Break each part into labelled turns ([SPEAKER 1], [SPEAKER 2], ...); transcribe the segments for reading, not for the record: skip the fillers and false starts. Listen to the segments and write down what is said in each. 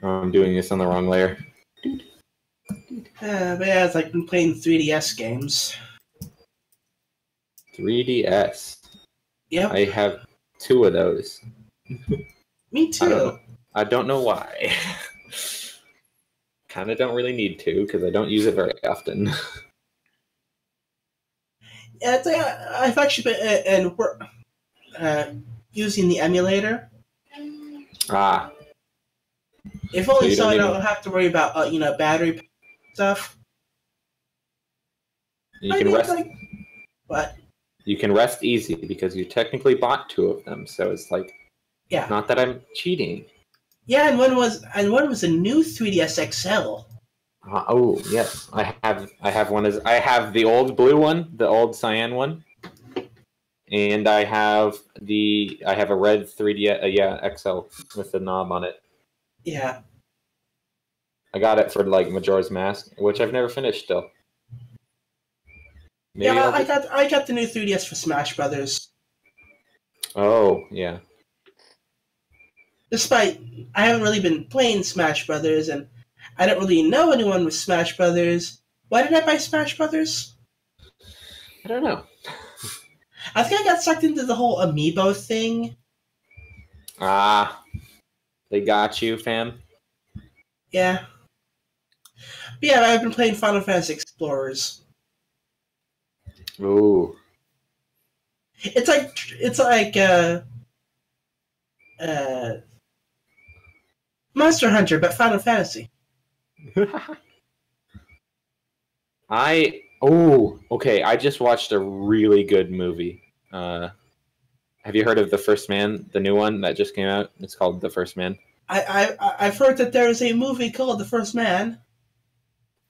[SPEAKER 1] Oh, I'm doing this on the wrong layer.
[SPEAKER 2] But yeah, it's like been playing 3DS games.
[SPEAKER 1] 3DS.
[SPEAKER 2] Yep.
[SPEAKER 1] I have 2 of those.
[SPEAKER 2] Me too.
[SPEAKER 1] I don't know why. Kind of don't really need to because I don't use it very often.
[SPEAKER 2] Yeah, it's like, I've actually been using the emulator.
[SPEAKER 1] Ah.
[SPEAKER 2] If only
[SPEAKER 1] you
[SPEAKER 2] so
[SPEAKER 1] don't
[SPEAKER 2] I
[SPEAKER 1] even-
[SPEAKER 2] don't have to worry about battery stuff.
[SPEAKER 1] You can rest.
[SPEAKER 2] Like, what?
[SPEAKER 1] You can rest easy because you technically bought 2 of them, so it's like,
[SPEAKER 2] Yeah.
[SPEAKER 1] not that I'm cheating.
[SPEAKER 2] Yeah, and one was a new 3DS XL.
[SPEAKER 1] Oh yes, I have one. I have the old blue one, the old cyan one, and I have a red 3D XL with the knob on it.
[SPEAKER 2] Yeah.
[SPEAKER 1] I got it for like Majora's Mask, which I've never finished still. Maybe
[SPEAKER 2] yeah, I got the new 3DS for Smash Brothers.
[SPEAKER 1] Oh yeah.
[SPEAKER 2] Despite I haven't really been playing Smash Brothers, and I don't really know anyone with Smash Brothers. Why did I buy Smash Brothers?
[SPEAKER 1] I don't know.
[SPEAKER 2] I think I got sucked into the whole amiibo thing.
[SPEAKER 1] Ah, they got you, fam.
[SPEAKER 2] Yeah. But yeah, I've been playing Final Fantasy Explorers.
[SPEAKER 1] Ooh.
[SPEAKER 2] It's like Monster Hunter, but Final Fantasy.
[SPEAKER 1] Okay. I just watched a really good movie. Have you heard of The First Man, the new one that just came out? It's called The First Man.
[SPEAKER 2] I've heard that there is a movie called The First Man.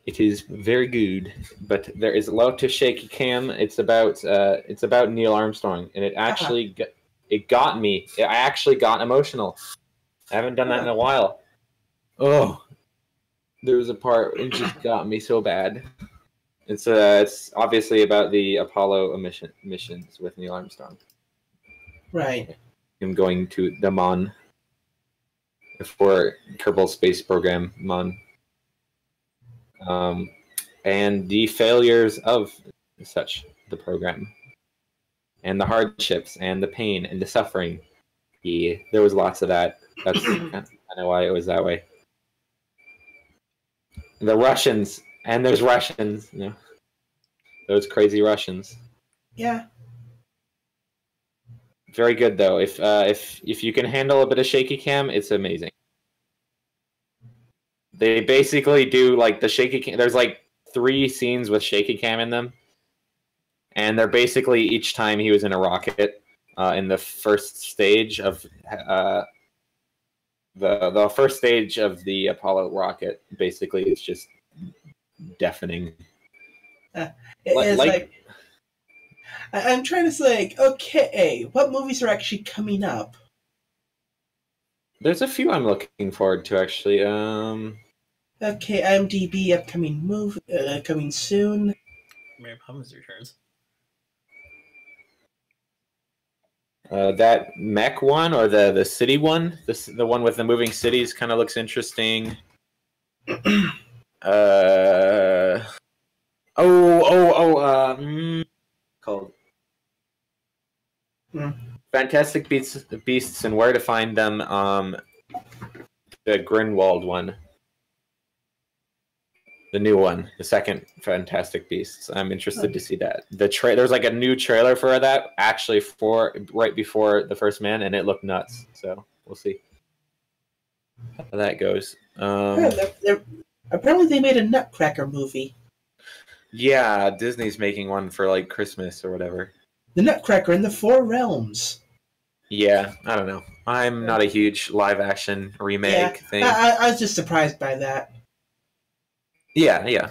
[SPEAKER 1] It is very good, but there is a lot to shaky cam. It's about Neil Armstrong, and it actually it got me. I actually got emotional. I haven't done that in a while. Oh, there was a part it just got me so bad. It's obviously about the Apollo missions with Neil Armstrong.
[SPEAKER 2] Right.
[SPEAKER 1] Him going to the Mon for Kerbal Space Program Mon. And the failures of the program, and the hardships, and the pain, and the suffering. Yeah, there was lots of that. That's kind of why it was that way. The Russians, and there's Russians, those crazy Russians.
[SPEAKER 2] Yeah.
[SPEAKER 1] Very good though. If you can handle a bit of shaky cam, it's amazing. They basically do like the shaky cam. There's like 3 scenes with shaky cam in them, and they're basically each time he was in a rocket. In the first stage of the first stage of the Apollo rocket, basically it's just deafening.
[SPEAKER 2] It's like I'm trying to say, okay, what movies are actually coming up?
[SPEAKER 1] There's a few I'm looking forward to actually.
[SPEAKER 2] Okay, IMDb upcoming movie coming soon.
[SPEAKER 3] Mary Poppins Returns.
[SPEAKER 1] That mech one or the city one, the one with the moving cities, kind of looks interesting. Called Fantastic Beasts and Where to Find Them. The Grinwald one. The new one, the second Fantastic Beasts. I'm interested to see that. There's like a new trailer for that, actually right before The First Man, and it looked nuts. So we'll see how that goes.
[SPEAKER 2] Apparently, they made a Nutcracker movie.
[SPEAKER 1] Yeah, Disney's making one for like Christmas or whatever.
[SPEAKER 2] The Nutcracker in the Four Realms.
[SPEAKER 1] Yeah, I don't know. I'm not a huge live action remake thing.
[SPEAKER 2] I was just surprised by that.
[SPEAKER 1] Yeah.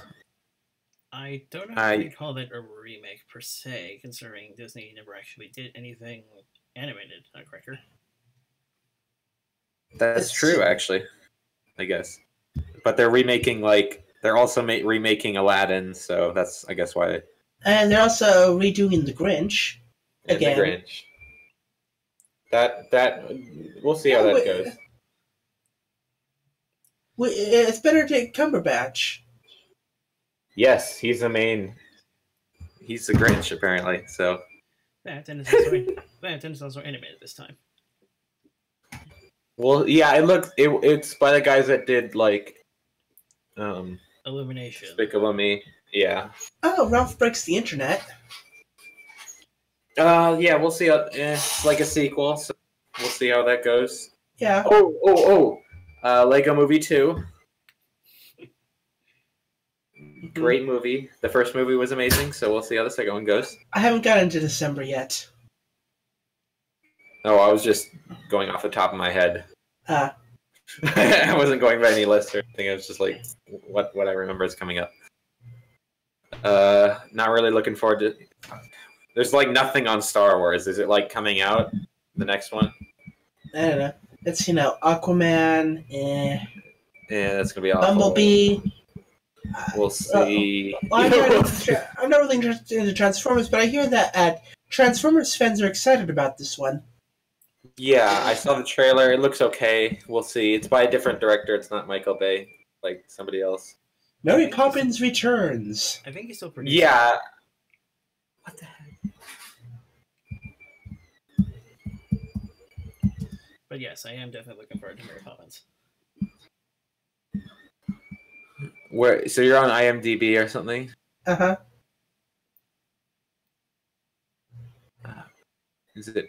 [SPEAKER 3] I don't know if I call that a remake per se, considering Disney never actually did anything animated Nutcracker.
[SPEAKER 1] That's true, actually. I guess, but they're remaking they're also remaking Aladdin, so that's I guess why.
[SPEAKER 2] And they're also redoing The Grinch again.
[SPEAKER 1] The Grinch. That we'll see how that goes.
[SPEAKER 2] It's Benedict Cumberbatch.
[SPEAKER 1] Yes, he's the main. He's the Grinch, apparently. So.
[SPEAKER 3] That and it's also animated this time.
[SPEAKER 1] Well, yeah, it's by the guys that did like
[SPEAKER 3] Illumination.
[SPEAKER 1] Despicable Me. Yeah.
[SPEAKER 2] Oh, Ralph Breaks the Internet.
[SPEAKER 1] Yeah, we'll see. It's like a sequel, so we'll see how that goes.
[SPEAKER 2] Yeah.
[SPEAKER 1] Lego Movie 2. Great movie. The first movie was amazing, so we'll see how the second one goes.
[SPEAKER 2] I haven't got into December yet.
[SPEAKER 1] Oh, I was just going off the top of my head.
[SPEAKER 2] Ah.
[SPEAKER 1] I wasn't going by any list or anything. I was just like, what I remember is coming up. Not really looking forward to. There's like nothing on Star Wars. Is it like coming out the next one?
[SPEAKER 2] I don't know. It's Aquaman.
[SPEAKER 1] Yeah, that's gonna be awful.
[SPEAKER 2] Bumblebee.
[SPEAKER 1] We'll see.
[SPEAKER 2] I'm not really interested in the Transformers, but I hear that Transformers fans are excited about this one.
[SPEAKER 1] Yeah, I saw the trailer. It looks okay. We'll see. It's by a different director. It's not Michael Bay, like somebody else.
[SPEAKER 2] Mary Poppins Returns.
[SPEAKER 3] I think he's still producing.
[SPEAKER 1] Yeah. What the heck?
[SPEAKER 3] But yes, I am definitely looking forward to Mary Poppins.
[SPEAKER 1] Where? So you're on IMDb or something?
[SPEAKER 2] Uh-huh.
[SPEAKER 1] Is it?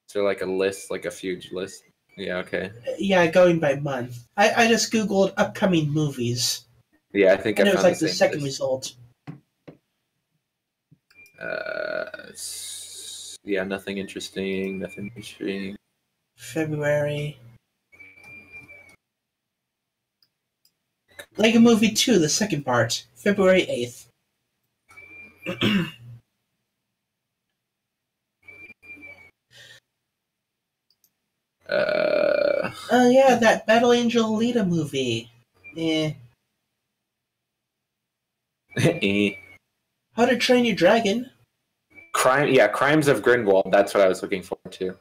[SPEAKER 1] Is there like a list, like a huge list? Yeah. Okay.
[SPEAKER 2] Yeah, going by month. I just googled upcoming movies.
[SPEAKER 1] Yeah, I think
[SPEAKER 2] and
[SPEAKER 1] I
[SPEAKER 2] it was
[SPEAKER 1] found
[SPEAKER 2] like the second result.
[SPEAKER 1] Yeah, nothing interesting. Nothing interesting.
[SPEAKER 2] February. Lego Movie 2, the second part, February 8th. Oh yeah, that Battle Angel Alita movie. How to Train Your Dragon.
[SPEAKER 1] Crimes of Grindelwald. That's what I was looking forward to.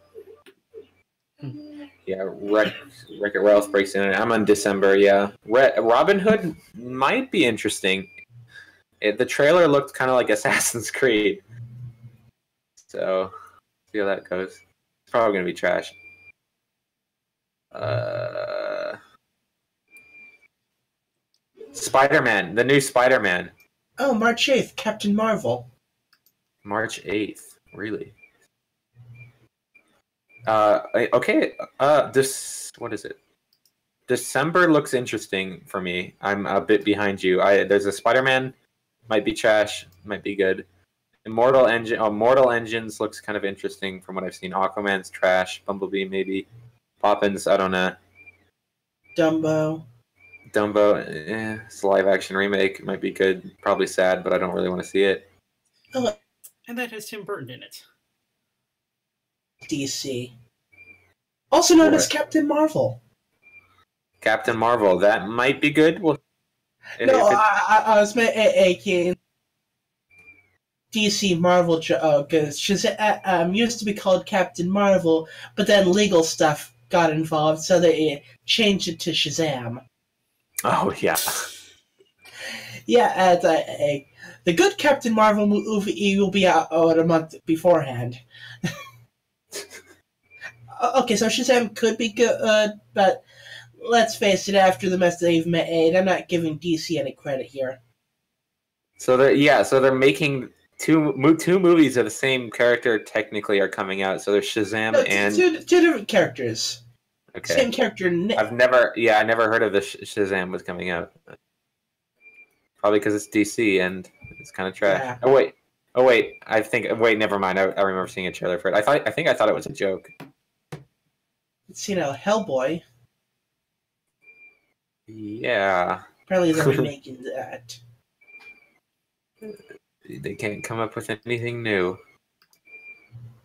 [SPEAKER 1] Yeah, Wreck-It Ralph breaks in. I'm on December. Yeah, Robin Hood might be interesting. The trailer looked kind of like Assassin's Creed. So, see how that goes. It's probably gonna be trash. Spider-Man, the new Spider-Man.
[SPEAKER 2] Oh, March 8th, Captain Marvel.
[SPEAKER 1] March 8th, really? Okay. What is it? December looks interesting for me. I'm a bit behind you. There's a Spider-Man, might be trash, might be good. Mortal Engines looks kind of interesting from what I've seen. Aquaman's trash. Bumblebee maybe. Poppins, I don't know.
[SPEAKER 2] Dumbo,
[SPEAKER 1] it's a live action remake. It might be good. Probably sad, but I don't really want to see it.
[SPEAKER 2] Oh,
[SPEAKER 3] and that has Tim Burton in it.
[SPEAKER 2] DC. Also known as Captain Marvel.
[SPEAKER 1] Captain Marvel, that might be good. Well,
[SPEAKER 2] I was making DC Marvel because Shazam used to be called Captain Marvel, but then legal stuff got involved, so they changed it to Shazam.
[SPEAKER 1] Oh yeah.
[SPEAKER 2] Yeah, the good Captain Marvel movie will be out a month beforehand. Okay, so Shazam could be good, but let's face it, after the mess they've made, I'm not giving DC any credit here.
[SPEAKER 1] So they're making two movies of the same character technically are coming out. So there's Shazam and
[SPEAKER 2] two different characters.
[SPEAKER 1] Okay.
[SPEAKER 2] Same character.
[SPEAKER 1] I never heard of the Shazam was coming out. Probably because it's DC and it's kind of trash. Yeah. Oh wait. Never mind. I remember seeing a trailer for it. I think I thought it was a joke.
[SPEAKER 2] It's Hellboy.
[SPEAKER 1] Yeah.
[SPEAKER 2] Apparently they're remaking that.
[SPEAKER 1] They can't come up with anything new.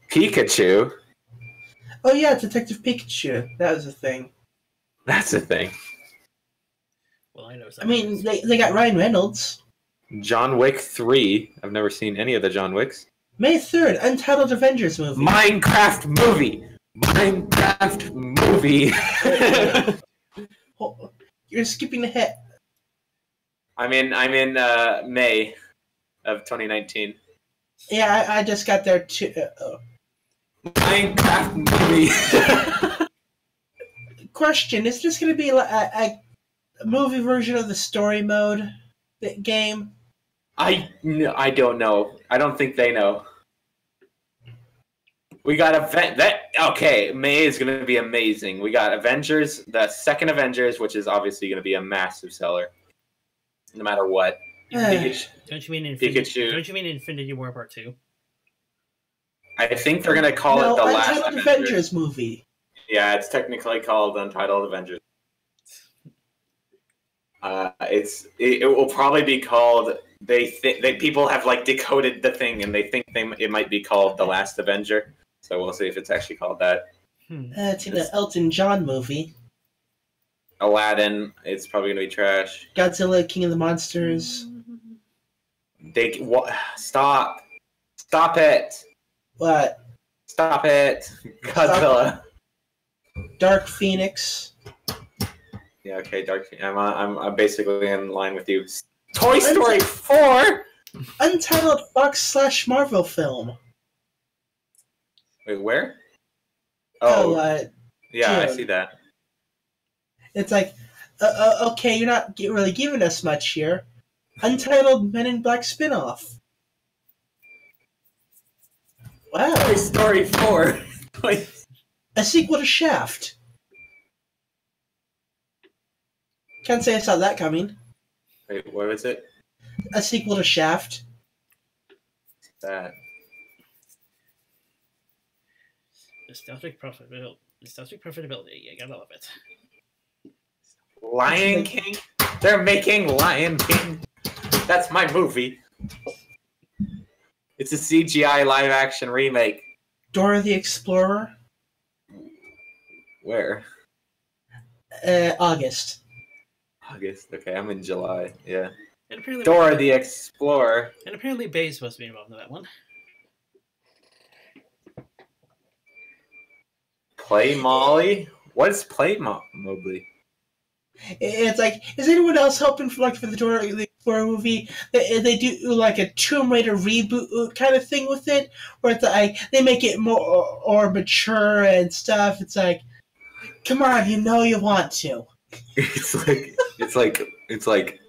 [SPEAKER 1] Pikachu.
[SPEAKER 2] Oh yeah, Detective Pikachu. That was a thing.
[SPEAKER 1] That's a thing.
[SPEAKER 3] Well, I know.
[SPEAKER 2] I mean, they got Ryan Reynolds.
[SPEAKER 1] John Wick 3. I've never seen any of the John Wicks.
[SPEAKER 2] May 3rd, Untitled Avengers movie.
[SPEAKER 1] Minecraft movie. Minecraft movie.
[SPEAKER 2] Oh, you're skipping ahead.
[SPEAKER 1] I'm in May of 2019.
[SPEAKER 2] Yeah, I just got there too.
[SPEAKER 1] Minecraft movie.
[SPEAKER 2] Question: is this going to be a movie version of the story mode game?
[SPEAKER 1] I don't know. I don't think they know. We got okay, May is going to be amazing. We got Avengers, the second Avengers, which is obviously going to be a massive seller, no matter what.
[SPEAKER 3] Don't you mean Infinity War Part 2?
[SPEAKER 1] I think they're going to call it the last
[SPEAKER 2] Avengers movie.
[SPEAKER 1] Yeah, it's technically called Untitled Avengers. It will probably be called. People have like decoded the thing, and they think it might be called The Last Avenger. So we'll see if it's actually called that.
[SPEAKER 2] It's an Elton John movie.
[SPEAKER 1] Aladdin. It's probably gonna be trash.
[SPEAKER 2] Godzilla, King of the Monsters.
[SPEAKER 1] Stop it.
[SPEAKER 2] What?
[SPEAKER 1] Stop it. Godzilla.
[SPEAKER 2] Dark Phoenix.
[SPEAKER 1] Yeah. Okay. Dark. I'm basically in line with you. Toy Story 4.
[SPEAKER 2] Untitled Fox/Marvel film.
[SPEAKER 1] Wait, where? Oh, yeah,
[SPEAKER 2] June.
[SPEAKER 1] I see that.
[SPEAKER 2] It's like, okay, you're not really giving us much here. Untitled Men in Black spinoff. Wow.
[SPEAKER 1] Toy Story 4.
[SPEAKER 2] A sequel to Shaft. Can't say I saw that coming.
[SPEAKER 1] Wait, what was it?
[SPEAKER 2] A sequel to Shaft.
[SPEAKER 1] That.
[SPEAKER 3] Nostalgic profitability. You gotta love it.
[SPEAKER 1] Lion King? They're making Lion King. That's my movie. It's a CGI live-action remake.
[SPEAKER 2] Dora the Explorer.
[SPEAKER 1] Where?
[SPEAKER 2] August.
[SPEAKER 1] Okay, I'm in July. Yeah.
[SPEAKER 3] And apparently
[SPEAKER 1] Dora the Explorer.
[SPEAKER 3] And apparently Bay's supposed to be involved in that one.
[SPEAKER 1] Play Molly? What is Play Mobley?
[SPEAKER 2] It's like, is anyone else hoping for the Dora the Explorer movie? They do like a Tomb Raider reboot kind of thing with it, where it's like they make it more or mature and stuff. It's like, come on, you know you want to.
[SPEAKER 1] It's like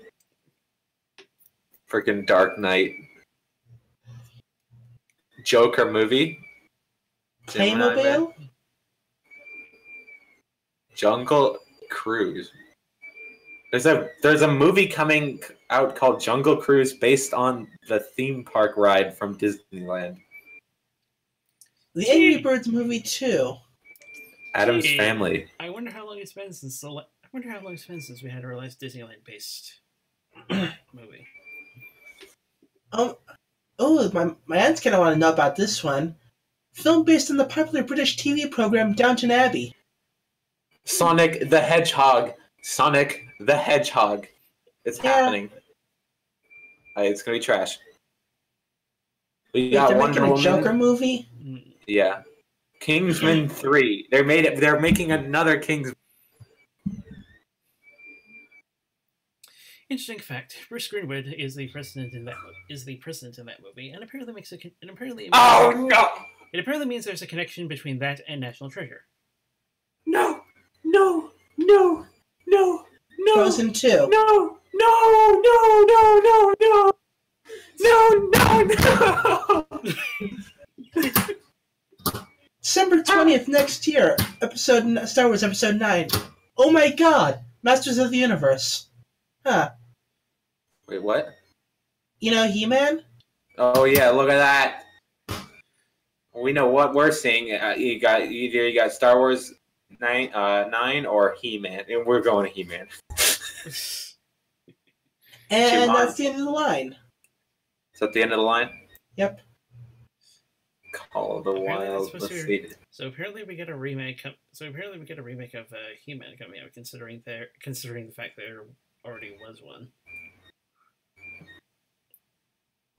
[SPEAKER 1] freaking Dark Knight. Joker movie.
[SPEAKER 2] Playmobil?
[SPEAKER 1] Jungle Cruise. There's a movie coming out called Jungle Cruise based on the theme park ride from Disneyland.
[SPEAKER 2] The Angry Birds movie too.
[SPEAKER 1] Adam's Family.
[SPEAKER 3] I wonder how long it's been since we had a released Disneyland-based movie.
[SPEAKER 2] My aunt's gonna want to know about this one. Film based on the popular British TV program Downton Abbey.
[SPEAKER 1] Sonic the Hedgehog. It's happening. It's gonna be trash.
[SPEAKER 2] They're making a Joker movie?
[SPEAKER 1] Yeah. Kingsman 3. They're making another Kingsman.
[SPEAKER 3] Interesting fact: Bruce Greenwood is the president in that movie, and apparently it apparently means there's a connection between that and National Treasure.
[SPEAKER 1] No.
[SPEAKER 2] Frozen 2.
[SPEAKER 1] No.
[SPEAKER 2] December 20th next year. Star Wars Episode 9. Oh my god! Masters of the Universe. Huh.
[SPEAKER 1] Wait, what?
[SPEAKER 2] You know He-Man?
[SPEAKER 1] Oh yeah, look at that. We know what we're seeing. You got Star Wars 9 or He-Man, and we're going to He-Man.
[SPEAKER 2] And that's the end of the line.
[SPEAKER 1] Is that the end of the line?
[SPEAKER 2] Yep.
[SPEAKER 1] Call of the Wild. Let's see.
[SPEAKER 3] So apparently we get a remake. Of He-Man coming out, considering the fact there already was one.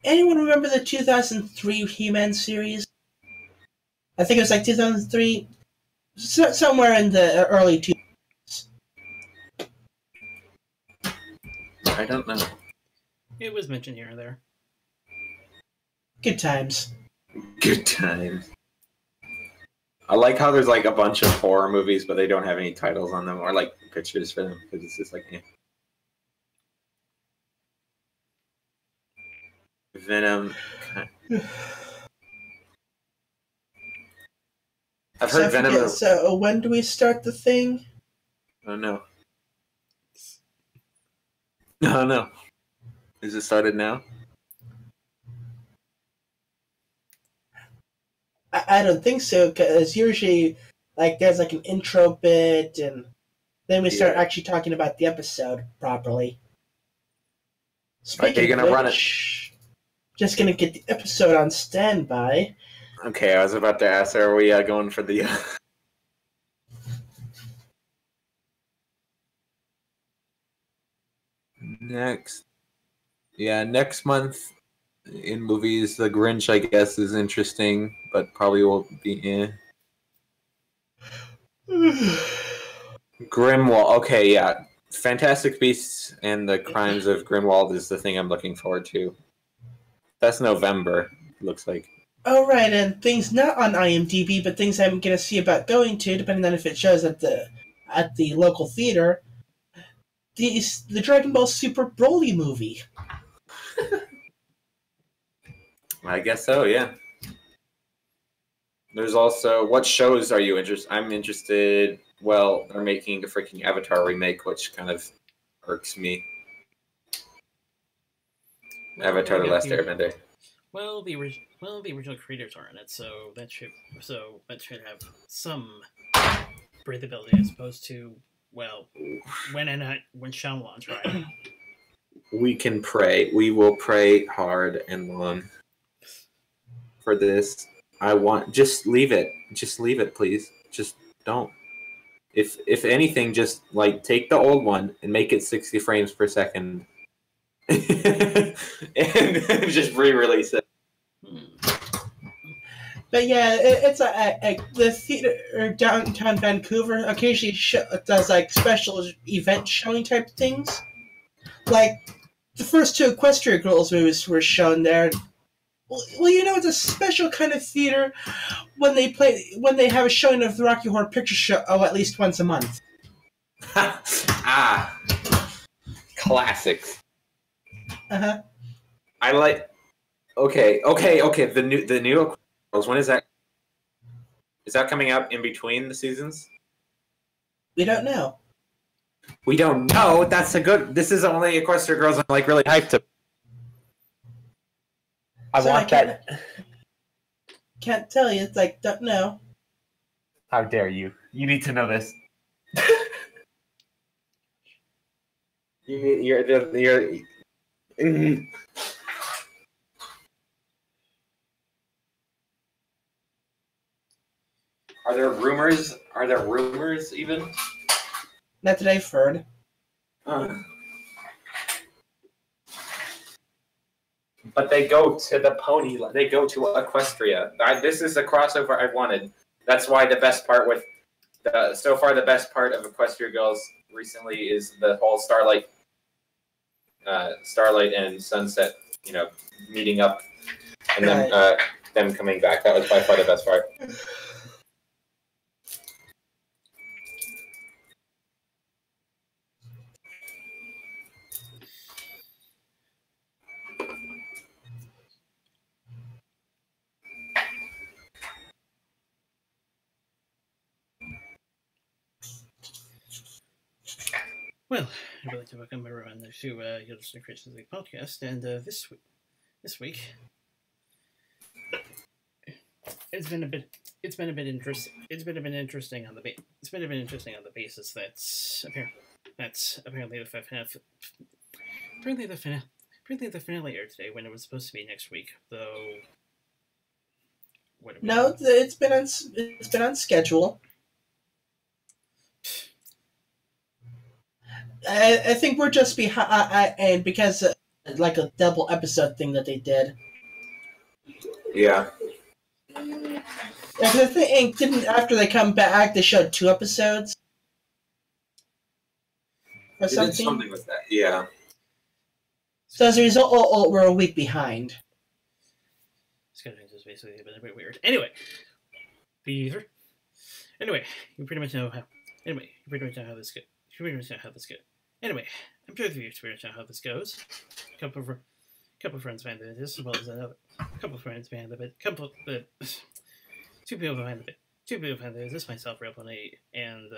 [SPEAKER 2] Anyone remember the 2003 He-Man series? I think it was like 2003. somewhere in the early 2000s.
[SPEAKER 1] I don't know.
[SPEAKER 3] It was mentioned here and there.
[SPEAKER 2] Good times.
[SPEAKER 1] Good times. I like how there's like a bunch of horror movies, but they don't have any titles on them or like pictures for them because it's just like Venom. I've heard Venom.
[SPEAKER 2] So when do we start the thing?
[SPEAKER 1] Oh no. Oh no. Is it started now?
[SPEAKER 2] I don't think so, because usually like there's like an intro bit, and then we start actually talking about the episode properly. Speaking of which, run it? Just gonna get the episode on standby.
[SPEAKER 1] Okay, I was about to ask, are we going for the... Next. Yeah, next month in movies, The Grinch, I guess, is interesting, but probably won't be... Grimwald. Okay, yeah. Fantastic Beasts and the Crimes of Grindelwald is the thing I'm looking forward to. That's November, looks like.
[SPEAKER 2] Oh, right, and things not on IMDb, but things I'm going to see about going to, depending on if it shows at the local theater. The Dragon Ball Super Broly movie.
[SPEAKER 1] I guess so, yeah. There's also, what shows are you interested? I'm interested. Well, they're making a freaking Avatar remake, which kind of irks me. Well, Avatar: The Last Airbender.
[SPEAKER 3] Well, the original creators are in it, so that should have some breathability as opposed to, well, when Shyamalan's right.
[SPEAKER 1] We can pray. We will pray hard and long for this. Just leave it. Just leave it, please. Just don't. If anything, just like take the old one and make it 60 frames per second. And just re-release it.
[SPEAKER 2] But yeah, it's the theater downtown Vancouver occasionally does like special event showing type things. Like the first two Equestria Girls movies were shown there. Well, you know, it's a special kind of theater when they have a showing of the Rocky Horror Picture Show at least once a month.
[SPEAKER 1] Classics.
[SPEAKER 2] Uh-huh.
[SPEAKER 1] I like. Okay. The new Girls. When is that? Is that coming out in between the seasons?
[SPEAKER 2] We don't know.
[SPEAKER 1] We don't know. That's a good. This is only Equestria Girls I'm like really hyped to. I want that.
[SPEAKER 2] Can't tell you. It's like, don't know.
[SPEAKER 1] How dare you? You need to know this. You're. Are there rumors? Are there rumors even?
[SPEAKER 2] Not that I've heard.
[SPEAKER 1] But they go to the pony. They go to Equestria. This is the crossover I've wanted. That's why the best part with so far the best part of Equestria Girls recently is the whole Starlight and Sunset, meeting up and then them coming back. That was by far the best part.
[SPEAKER 3] Well, I'd like to welcome everyone to Yoda Soda Creations podcast, and this week it's been a bit interesting on the basis that's apparently the finale aired today when it was supposed to be next week, though.
[SPEAKER 2] No, it's been on schedule. I think we're just behind, and because like a double episode thing that they did.
[SPEAKER 1] Yeah.
[SPEAKER 2] Yeah, 'cause I think didn't after they come back they showed 2 episodes or
[SPEAKER 1] They
[SPEAKER 2] something.
[SPEAKER 1] did something with that. Yeah.
[SPEAKER 2] So as a result, we're a week behind.
[SPEAKER 3] Scheduling is basically a bit weird. Anyway, Anyway, you pretty much know how. Anyway, you pretty much know how this goes. Anyway, I'm sure you pretty much know how this goes. A couple of friends behind this, as well as another couple of friends behind the bit. Two people behind the bit. Two people behind this. Myself, Real Pony, and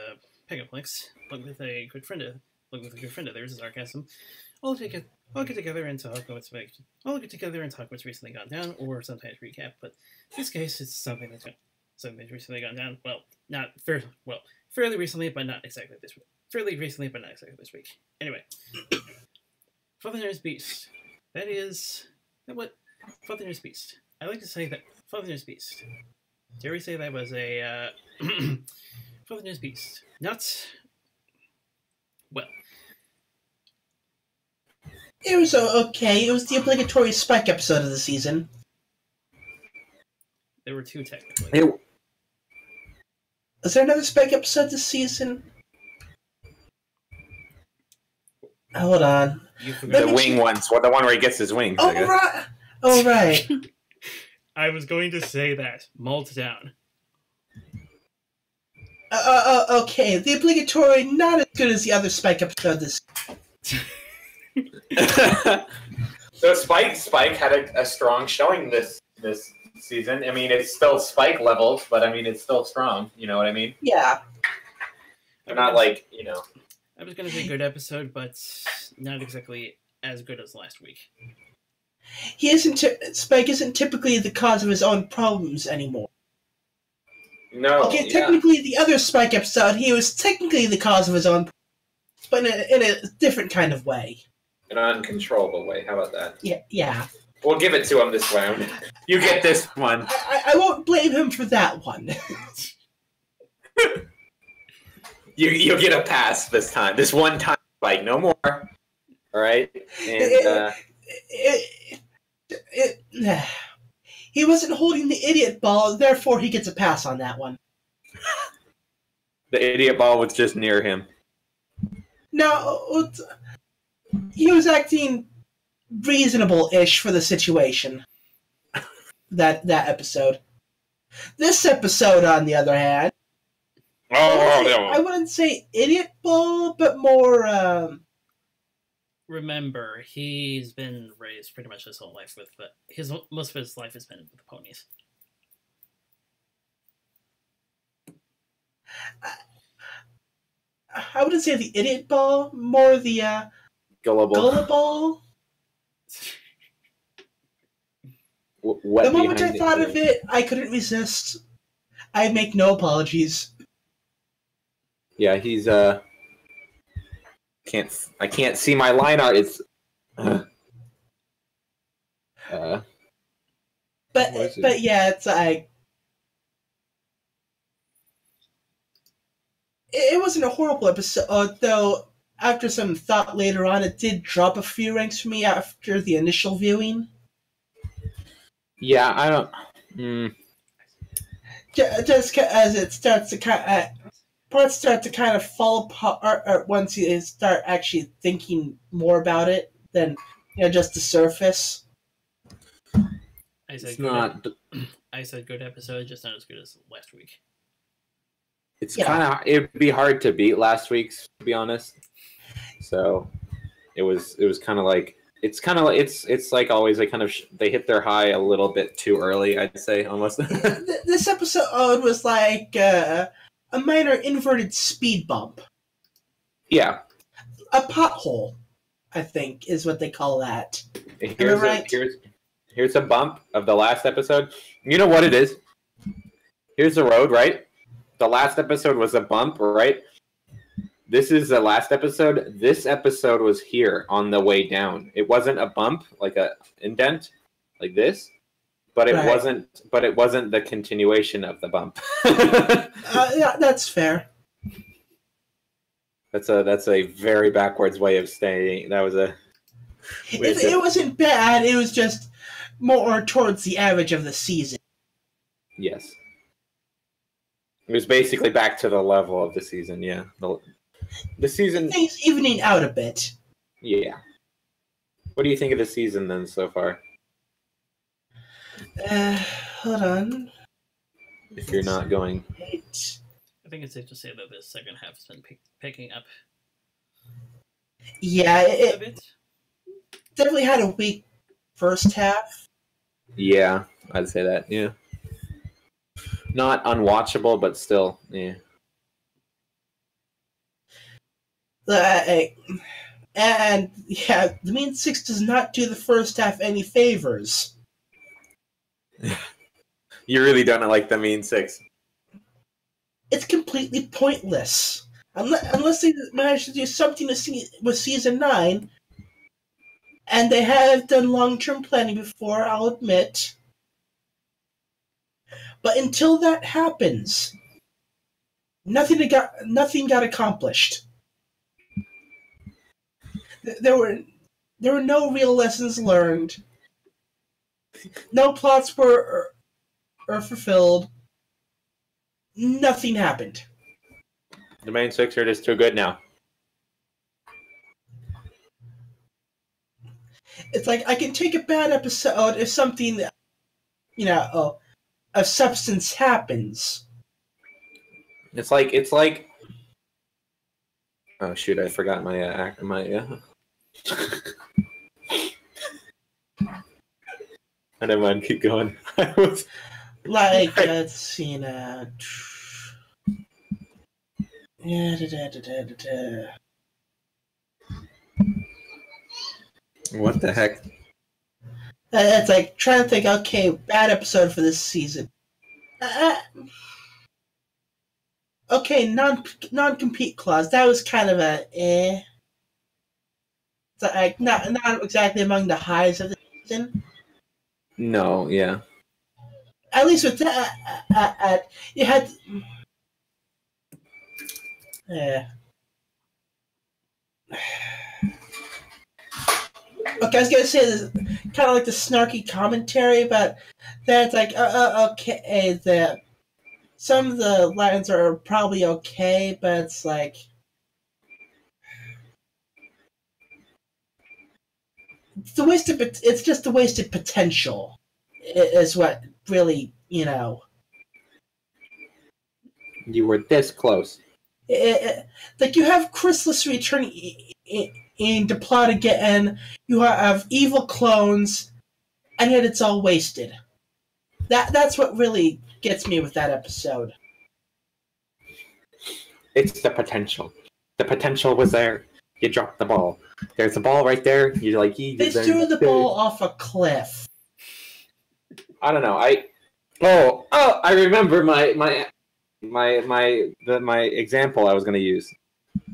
[SPEAKER 3] Pickup Links. Along with a good friend of theirs, sarcasm. All get together and talk what's recently gone down, or sometimes recap. But in this case, it's something that's recently gone down. Well, fairly recently, but not exactly this week. Fairly recently, but not exactly this week. Anyway, Father Nurse Beast. What Father Nurse Beast. I like to say that Father Nurse Beast. Dare we say that was a Father Nurse Beast? Not well.
[SPEAKER 2] It was okay. It was the obligatory Spike episode of the season.
[SPEAKER 3] There were 2 technically.
[SPEAKER 2] Is there another Spike episode this season? Hold on.
[SPEAKER 1] The wing ones. Well, the one where he gets his wings.
[SPEAKER 2] Oh, right. Oh, right.
[SPEAKER 3] I was going to say that. Mulled down.
[SPEAKER 2] Okay. The obligatory, not as good as the other Spike episode this
[SPEAKER 1] So Spike had a strong showing this season. I mean, it's still Spike levels, but I mean, it's still strong. You know what I mean?
[SPEAKER 2] Yeah.
[SPEAKER 1] They're not like,
[SPEAKER 3] I was going to say good episode, but not exactly as good as last week.
[SPEAKER 2] Spike isn't typically the cause of his own problems anymore.
[SPEAKER 1] No.
[SPEAKER 2] Okay, technically, the other Spike episode, he was technically the cause of his own problems, but in a different kind of way.
[SPEAKER 1] An uncontrollable way. How about that?
[SPEAKER 2] Yeah.
[SPEAKER 1] We'll give it to him this round. You get this one.
[SPEAKER 2] I won't blame him for that one.
[SPEAKER 1] You'll get a pass this time. This one time, like no more. All right. And
[SPEAKER 2] he wasn't holding the idiot ball, therefore he gets a pass on that one.
[SPEAKER 1] The idiot ball was just near him.
[SPEAKER 2] No, he was acting reasonable-ish for the situation. That episode. This episode, on the other hand, I wouldn't say idiot ball, but more.
[SPEAKER 3] Remember, he's been raised pretty much his whole life with most of his life has been with the ponies.
[SPEAKER 2] I wouldn't say the idiot ball, more the gullible. The moment I thought of it, I couldn't resist. I make no apologies.
[SPEAKER 1] Yeah, he's I can't see my line art. It's
[SPEAKER 2] but yeah, it's it wasn't a horrible episode, though. After some thought later on, it did drop a few ranks for me after the initial viewing.
[SPEAKER 1] Yeah, I don't.
[SPEAKER 2] Just as it starts to parts start to kind of fall apart once you start actually thinking more about it than just the surface.
[SPEAKER 3] I said good episode, just not as good as last week.
[SPEAKER 1] It's it'd be hard to beat last week's, to be honest. So it was kind of like it's like always they hit their high a little bit too early, I'd say almost.
[SPEAKER 2] This episode was like a minor inverted speed bump.
[SPEAKER 1] Yeah,
[SPEAKER 2] a pothole, I think, is what they call that.
[SPEAKER 1] Here's a bump of the last episode. You know what it is? Here's the road, right? The last episode was a bump, right? This is the last episode. This episode was here on the way down. It wasn't a bump, like a indent, like this, but it wasn't. But it wasn't the continuation of the bump.
[SPEAKER 2] Yeah, that's fair.
[SPEAKER 1] That's a very backwards way of saying. That was a.
[SPEAKER 2] It wasn't bad. It was just more towards the average of the season.
[SPEAKER 1] Yes. It was basically back to the level of the season. Yeah, the season.
[SPEAKER 2] Things evening out a bit.
[SPEAKER 1] Yeah. What do you think of the season then so far?
[SPEAKER 2] Hold on.
[SPEAKER 1] If you're not going,
[SPEAKER 2] I
[SPEAKER 3] think it's safe to say that the second half has been picking up.
[SPEAKER 2] Yeah,
[SPEAKER 3] A bit.
[SPEAKER 2] Definitely had a weak first half.
[SPEAKER 1] Yeah, I'd say that. Yeah. Not unwatchable, but still, yeah.
[SPEAKER 2] And yeah, the Mean Six does not do the first half any favors.
[SPEAKER 1] You really don't like the Mean Six.
[SPEAKER 2] It's completely pointless. Unless they manage to do something with Season 9, and they have done long-term planning before, I'll admit. But until that happens, nothing got accomplished. There were no real lessons learned. No plots were fulfilled. Nothing happened.
[SPEAKER 1] The Main Six are just too good now.
[SPEAKER 2] It's like I can take a bad episode if something, of substance happens.
[SPEAKER 1] It's like. Oh shoot! I forgot my act. I don't mind. Keep going.
[SPEAKER 2] Like let's see now.
[SPEAKER 1] What the heck?
[SPEAKER 2] It's like trying to think. Okay, bad episode for this season. Okay, non-compete clause. That was kind of a eh. It's like not exactly among the highs of the season.
[SPEAKER 1] No, yeah.
[SPEAKER 2] At least with that, you had. Yeah. Okay, I was gonna say this, kind of like the snarky commentary, but that's like, okay, some of the lines are probably okay, but it's like, it's just the wasted potential, is what really,
[SPEAKER 1] You were this close.
[SPEAKER 2] Like you have Chrysalis returning in the plot again. You have evil clones, and yet it's all wasted. That's what really gets me with that episode.
[SPEAKER 1] It's the potential. The potential was there. You dropped the ball. There's a ball right there. You're like,
[SPEAKER 2] they threw the ball off a cliff.
[SPEAKER 1] I don't know. I remember my example I was going to use.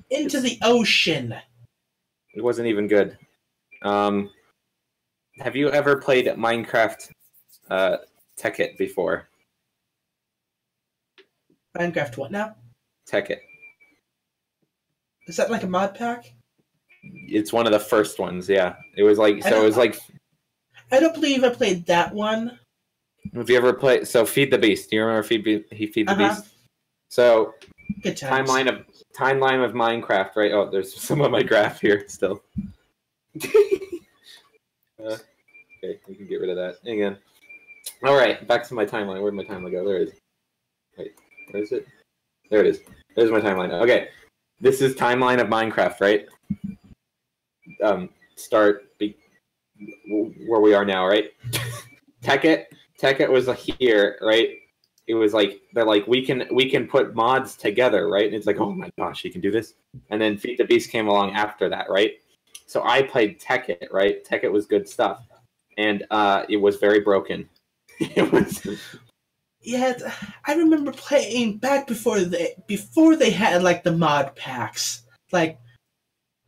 [SPEAKER 2] Into the ocean.
[SPEAKER 1] It wasn't even good. Have you ever played Minecraft Tekkit before?
[SPEAKER 2] Minecraft what now?
[SPEAKER 1] Tekkit.
[SPEAKER 2] Is that like a mod pack?
[SPEAKER 1] It's one of the first ones, yeah. It was like
[SPEAKER 2] I don't believe I played that one.
[SPEAKER 1] Have you ever played Feed the Beast? Do you remember Feed the Beast? So
[SPEAKER 2] good times.
[SPEAKER 1] Timeline of Minecraft, right? Oh, there's some of my graph here still. Okay, we can get rid of that. Again. All right, back to my timeline. Where'd my timeline go? There it is. Wait, where is it? There it is. There's my timeline. Okay, this is timeline of Minecraft, right? Where we are now, right? Tekkit was here, right? It was like they're like we can put mods together, right? And it's like, oh my gosh, you can do this. And then Feed the Beast came along after that, right? So I played Tekkit, right? Tekkit was good stuff, and it was very broken. It was.
[SPEAKER 2] Yeah, I remember playing back before they had like the mod packs, like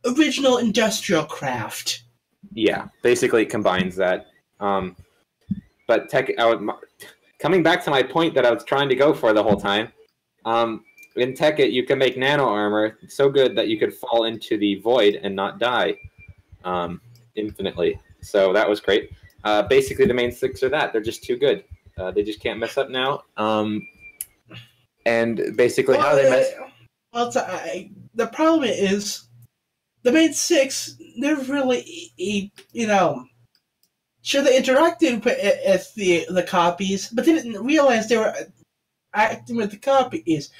[SPEAKER 2] original industrial craft.
[SPEAKER 1] Yeah, basically it combines that. But coming back to my point that I was trying to go for the whole time, in Tekkit you can make nano armor so good that you could fall into the void and not die infinitely. So that was great. Basically, the main six are that. They're just too good. They just can't mess up now. And basically, how they met.
[SPEAKER 2] Well, the problem is the main six never really, sure they interacted with the copies, but they didn't realize they were acting with the copies.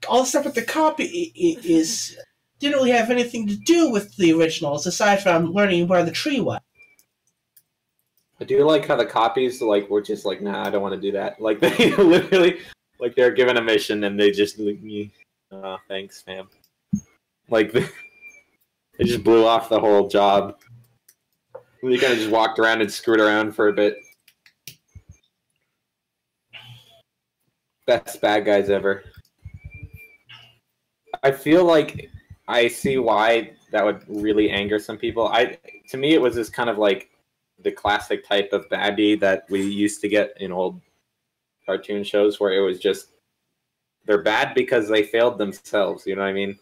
[SPEAKER 2] All the stuff with the copy is didn't really have anything to do with the originals, aside from learning where the tree was.
[SPEAKER 1] I do like how the copies were just like, nah, I don't want to do that. Like they literally, they're given a mission and they just like, oh, thanks, fam. Like they just blew off the whole job. They kind of just walked around and screwed around for a bit. Best bad guys ever. I feel like I see why that would really anger some people. To me, it was just kind of like the classic type of baddie that we used to get in old cartoon shows, where it was just they're bad because they failed themselves. You know what I mean?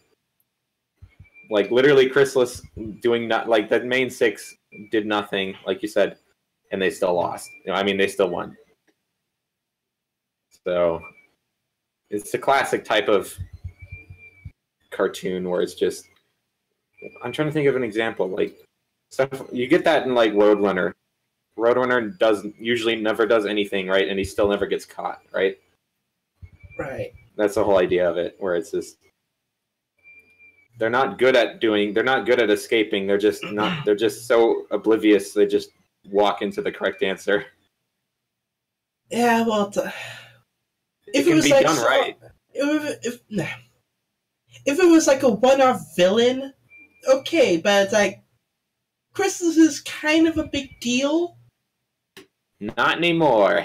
[SPEAKER 1] Like literally, Chrysalis doing not like the main six did nothing, like you said, and they still lost. I mean, they still won. So it's a classic type of cartoon where it's just. I'm trying to think of an example. Like stuff you get that in like Roadrunner. Roadrunner usually never does anything, right? And he still never gets caught, right?
[SPEAKER 2] Right.
[SPEAKER 1] That's the whole idea of it, where it's just they're not good at escaping. They're just so oblivious. They just walk into the correct answer.
[SPEAKER 2] Yeah, well,
[SPEAKER 1] if it was like done right.
[SPEAKER 2] If it was like a one-off villain, okay, but it's like Chrysalis is kind of a big deal.
[SPEAKER 1] Not anymore.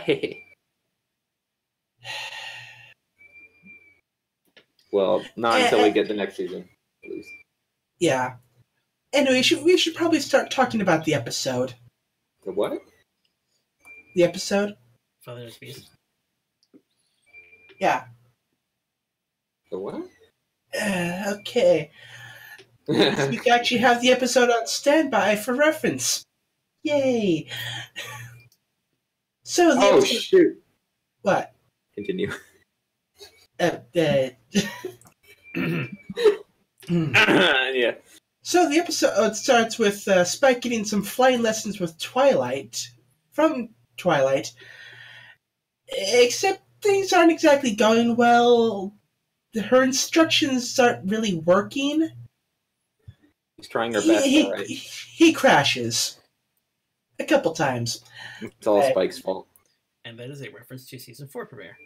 [SPEAKER 1] Well, not until we get the next season, at least.
[SPEAKER 2] Yeah. Anyway, we should probably start talking about the episode.
[SPEAKER 1] The what?
[SPEAKER 2] The episode.
[SPEAKER 3] Father's Beast.
[SPEAKER 2] Yeah.
[SPEAKER 1] The what?
[SPEAKER 2] Okay. We actually have the episode on standby for reference. Yay! So the episode...
[SPEAKER 1] shoot!
[SPEAKER 2] What?
[SPEAKER 1] Continue.
[SPEAKER 2] Yeah. So the episode starts with Spike getting some flying lessons with from Twilight. Except things aren't exactly going well. Her instructions aren't really working.
[SPEAKER 1] He's trying her best, right?
[SPEAKER 2] He crashes. A couple times.
[SPEAKER 1] It's all Spike's fault.
[SPEAKER 3] And that is a reference to Season 4 premiere.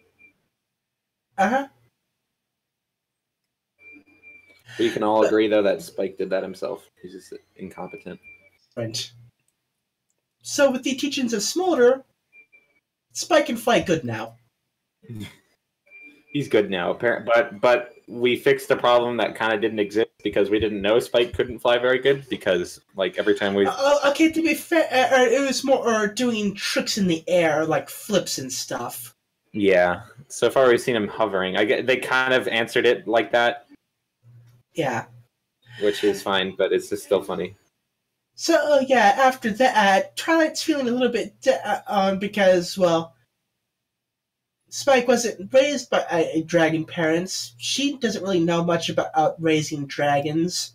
[SPEAKER 2] Uh-huh.
[SPEAKER 1] We can all agree, though, that Spike did that himself. He's just incompetent.
[SPEAKER 2] Right. So with the teachings of Smolder, Spike can fly good now.
[SPEAKER 1] He's good now, but we fixed the problem that kind of didn't exist because we didn't know Spike couldn't fly very good because, like, every time we...
[SPEAKER 2] okay, to be fair, it was more doing tricks in the air, like flips and stuff.
[SPEAKER 1] Yeah. So far we've seen him hovering. They kind of answered it like that.
[SPEAKER 2] Yeah.
[SPEAKER 1] Which is fine, but it's just still funny.
[SPEAKER 2] So, yeah, after that, Twilight's feeling a little bit down because, well, Spike wasn't raised by dragon parents. She doesn't really know much about raising dragons.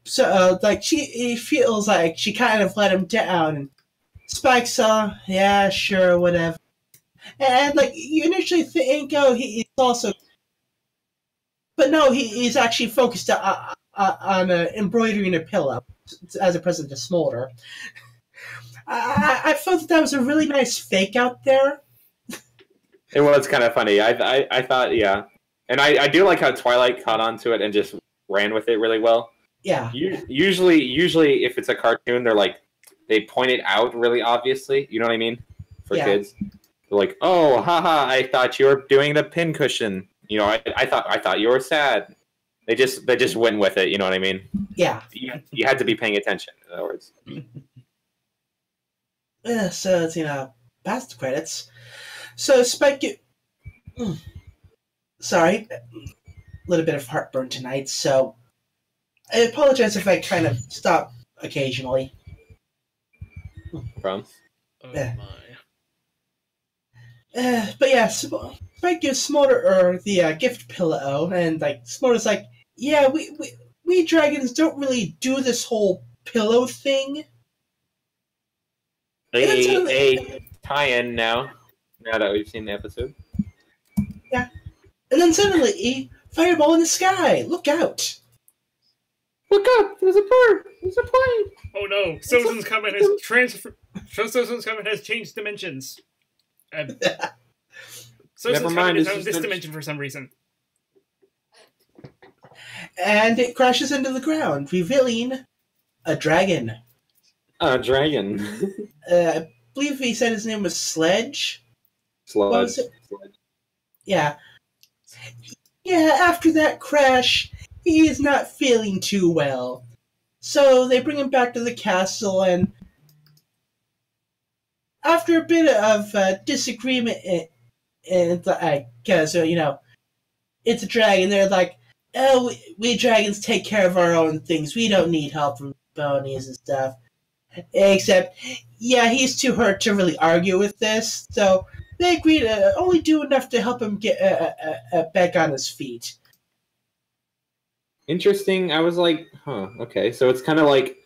[SPEAKER 2] So, she feels like she kind of let him down. And Spike's yeah, sure, whatever. And, you initially think, he's also... But no, he's actually focused on embroidering a pillow as a present to Smolder. I felt that was a really nice fake out there.
[SPEAKER 1] It was kind of funny. I thought, yeah. And I do like how Twilight caught on to it and just ran with it really well.
[SPEAKER 2] Yeah.
[SPEAKER 1] Usually, if it's a cartoon, they point it out really obviously. You know what I mean? For kids. They're like, oh, haha, I thought you were doing the pincushion. You know, I thought you were sad. They just went with it. You know what I mean?
[SPEAKER 2] Yeah.
[SPEAKER 1] You had to be paying attention. In other words.
[SPEAKER 2] So it's past the credits. So Spike, sorry, a little bit of heartburn tonight. So I apologize if I kind of stop occasionally.
[SPEAKER 1] From?
[SPEAKER 3] Oh my.
[SPEAKER 2] But yeah, Spike Spike gives Smolder the gift pillow, and like Smolder's like, yeah, we dragons don't really do this whole pillow thing.
[SPEAKER 1] A tie-in now that we've seen the episode.
[SPEAKER 2] Yeah. And then suddenly, fireball in the sky! Look out!
[SPEAKER 1] Look out! There's a bird! There's a plane!
[SPEAKER 3] Oh no! Citizens Covenant has changed dimensions. Citizens Covenant is on this dimension for some reason.
[SPEAKER 2] And it crashes into the ground, revealing a dragon.
[SPEAKER 1] A dragon.
[SPEAKER 2] I believe he said his name was Sledge.
[SPEAKER 1] Sludge.
[SPEAKER 2] Yeah. Yeah, after that crash, he is not feeling too well. So they bring him back to the castle, and after a bit of disagreement, because, it's a dragon, they're like, oh, we dragons take care of our own things. We don't need help from ponies and stuff. Except, yeah, he's too hurt to really argue with this, so they agree to only do enough to help him get back on his feet.
[SPEAKER 1] Interesting. I was like, okay. So it's kind of like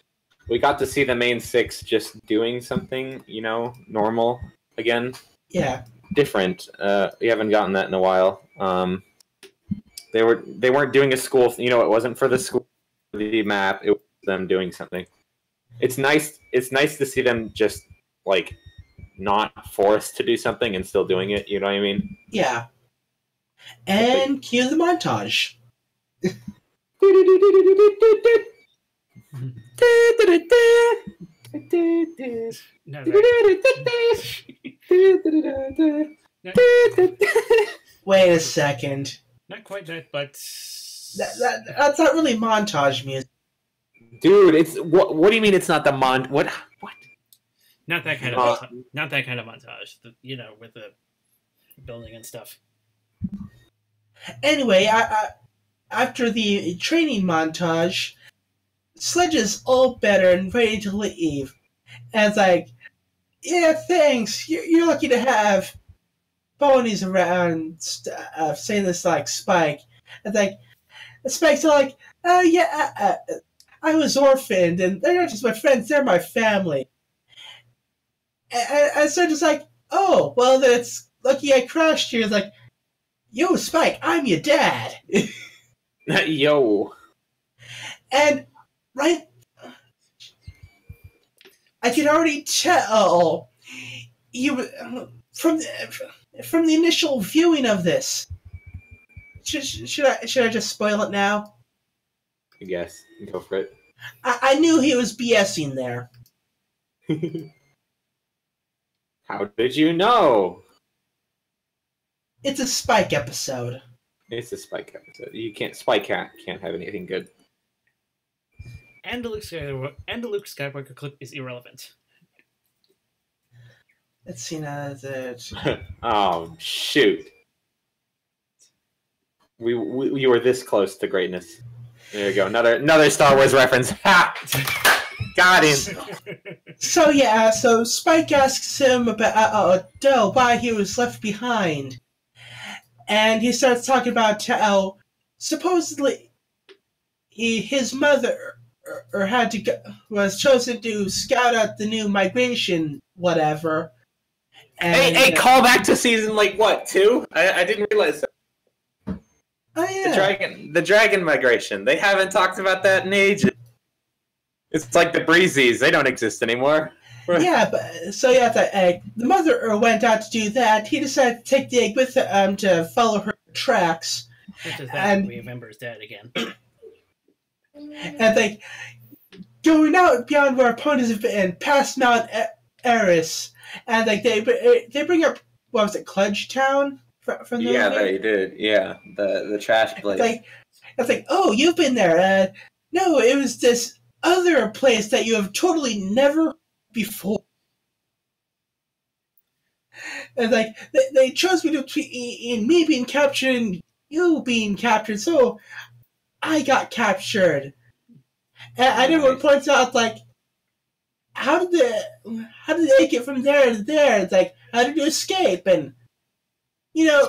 [SPEAKER 1] we got to see the main six just doing something, normal again.
[SPEAKER 2] Yeah.
[SPEAKER 1] Different. We haven't gotten that in a while. They weren't doing a school. It wasn't for the school, the map. It was them doing something. It's nice. It's nice to see them just like not forced to do something and still doing it. You know what I mean?
[SPEAKER 2] Yeah. And cue the montage. Wait a second.
[SPEAKER 3] Not quite that, but
[SPEAKER 2] that's not really montage music.
[SPEAKER 1] Dude, it's what do you mean it's not the what?
[SPEAKER 3] Not that kind of not that kind of montage. With the building and stuff.
[SPEAKER 2] Anyway, after the training montage, Sledge is all better and ready to leave. And it's like, yeah, thanks. You're lucky to have ponies around. Saying this like Spike. It's like Spike's all like, oh yeah, I was orphaned, and they're not just my friends; they're my family. And so just like, oh, well, that's lucky I crashed here. It's like, yo, Spike, I'm your dad.
[SPEAKER 1] Yo.
[SPEAKER 2] And, right, I can already tell you from the initial viewing of this. Should I just spoil it now?
[SPEAKER 1] I guess. Go for it.
[SPEAKER 2] I knew he was BSing there.
[SPEAKER 1] How did you know?
[SPEAKER 2] It's a Spike episode.
[SPEAKER 1] It's a Spike episode. Spike can't have anything good.
[SPEAKER 3] And the Luke Skywalker clip is irrelevant.
[SPEAKER 2] Let's see now that.
[SPEAKER 1] Oh shoot! We were this close to greatness. There you go. Another Star Wars reference. Ha! Got him.
[SPEAKER 2] So Spike asks him about why he was left behind, and he starts talking about how supposedly his mother was chosen to scout out the new migration, whatever. And,
[SPEAKER 1] hey, call back to season 2? I didn't realize that.
[SPEAKER 2] Oh yeah,
[SPEAKER 1] the dragon migration. They haven't talked about that in ages. It's like the Breezies. They don't exist anymore.
[SPEAKER 2] Yeah, but the mother went out to do that. He decided to take the egg with him to follow her tracks.
[SPEAKER 3] Which is that we remember his dad again.
[SPEAKER 2] And going out beyond where opponents have been, past Mount Eris, and they bring up, what was it, Kludge Town from the movie?
[SPEAKER 1] They did. Yeah, the trash place.
[SPEAKER 2] It's like, oh, you've been there. No, it was this other place that you have totally never before. And they chose me between me being captured and you being captured, so I got captured. And everyone points out how did they get from there to there? It's like, how did you escape? And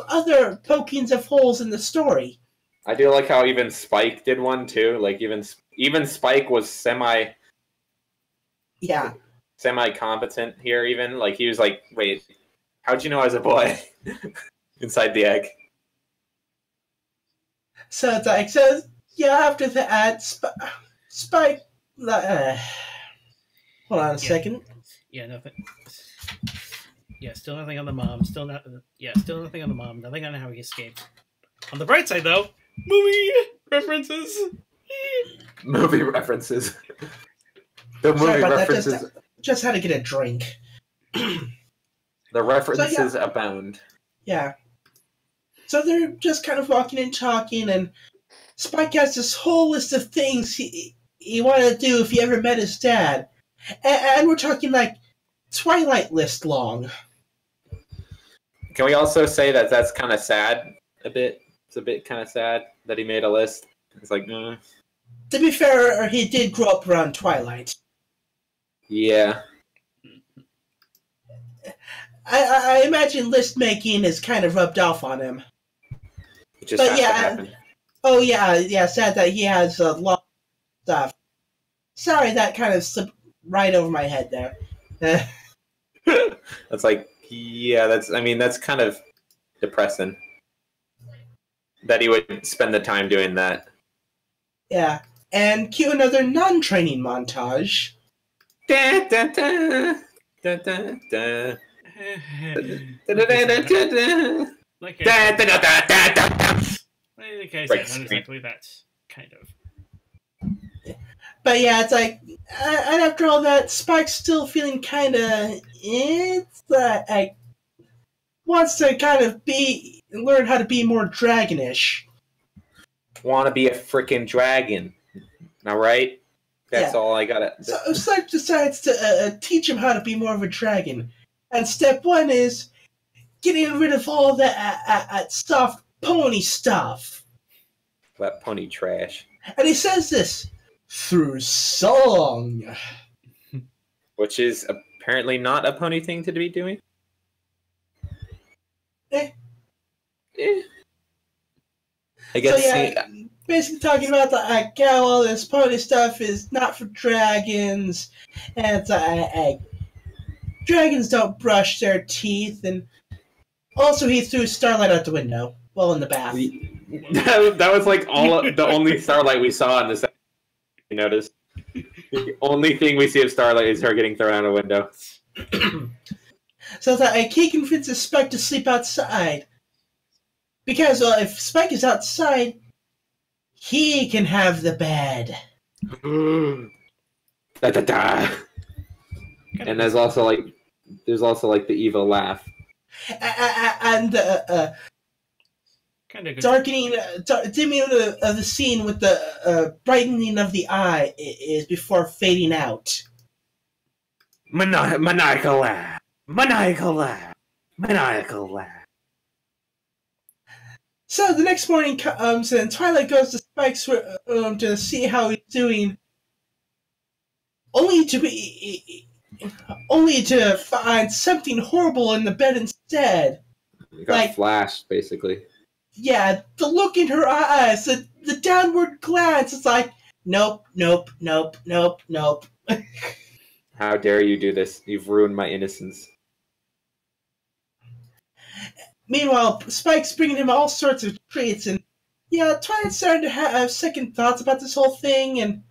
[SPEAKER 2] other pokings of holes in the story.
[SPEAKER 1] I do like how even Spike did one too. Like even Spike was semi competent here. Even like he was like, "Wait, how'd you know I was a boy inside the egg?"
[SPEAKER 2] So it's like, after that, Spike. Hold on a second.
[SPEAKER 3] Yeah, nothing. Yeah, still nothing on the mom. Still nothing on the mom. Nothing on how he escaped. On the bright side, though, movie references.
[SPEAKER 1] Movie references. The movie
[SPEAKER 2] Sorry about
[SPEAKER 1] references.
[SPEAKER 2] That. Just had to get a drink.
[SPEAKER 1] The references abound.
[SPEAKER 2] Yeah. So they're just kind of walking and talking, and Spike has this whole list of things he wanted to do if he ever met his dad. And we're talking like Twilight list long.
[SPEAKER 1] Can we also say that that's kind of sad a bit? It's a bit kind of sad that he made a list. It's like,
[SPEAKER 2] To be fair, he did grow up around Twilight.
[SPEAKER 1] Yeah.
[SPEAKER 2] I imagine list making is kind of rubbed off on him.
[SPEAKER 1] It just has to happen.
[SPEAKER 2] Oh yeah, sad that he has a lot of stuff. Sorry, that kind of slipped right over my head there.
[SPEAKER 1] That's like, yeah, that's kind of depressing. That he would spend the time doing that.
[SPEAKER 2] Yeah, and cue another non-training montage.
[SPEAKER 1] Da, da, da, da, da, da.
[SPEAKER 3] Like I said, not exactly that kind of.
[SPEAKER 2] But yeah, it's like, and after all that, Spike's still feeling kind of, wants to kind of learn how to be more dragonish.
[SPEAKER 1] Want to be a freaking dragon. All right? That's all I gotta...
[SPEAKER 2] So Spike decides to teach him how to be more of a dragon. And step one is getting rid of all that soft pony stuff.
[SPEAKER 1] That pony trash.
[SPEAKER 2] And he says this through song.
[SPEAKER 1] Which is apparently not a pony thing to be doing. I guess.
[SPEAKER 2] So basically talking about how all this pony stuff is not for dragons, and it's dragons don't brush their teeth, and also he threw Starlight out the window while in the bath.
[SPEAKER 1] That was like the only Starlight we saw in this. You notice? The only thing we see of Starlight is her getting thrown out a window.
[SPEAKER 2] So he convinces Spike to sleep outside. Because, if Spike is outside, he can have the bed.
[SPEAKER 1] Da, da, da. And there's also the evil laugh.
[SPEAKER 2] And
[SPEAKER 3] kind of
[SPEAKER 2] dimming of the scene with the brightening of the eye is before fading out.
[SPEAKER 1] Maniacal laugh. Maniacal laugh. Maniacal laugh.
[SPEAKER 2] So the next morning comes, and Twilight goes to Spike's room to see how he's doing, only to find something horrible in the bed instead.
[SPEAKER 1] You got flashed, basically.
[SPEAKER 2] Yeah, the look in her eyes, the downward glance, it's like, nope, nope, nope, nope, nope.
[SPEAKER 1] How dare you do this? You've ruined my innocence.
[SPEAKER 2] Meanwhile, Spike's bringing him all sorts of treats, and Twilight's starting to have second thoughts about this whole thing, and,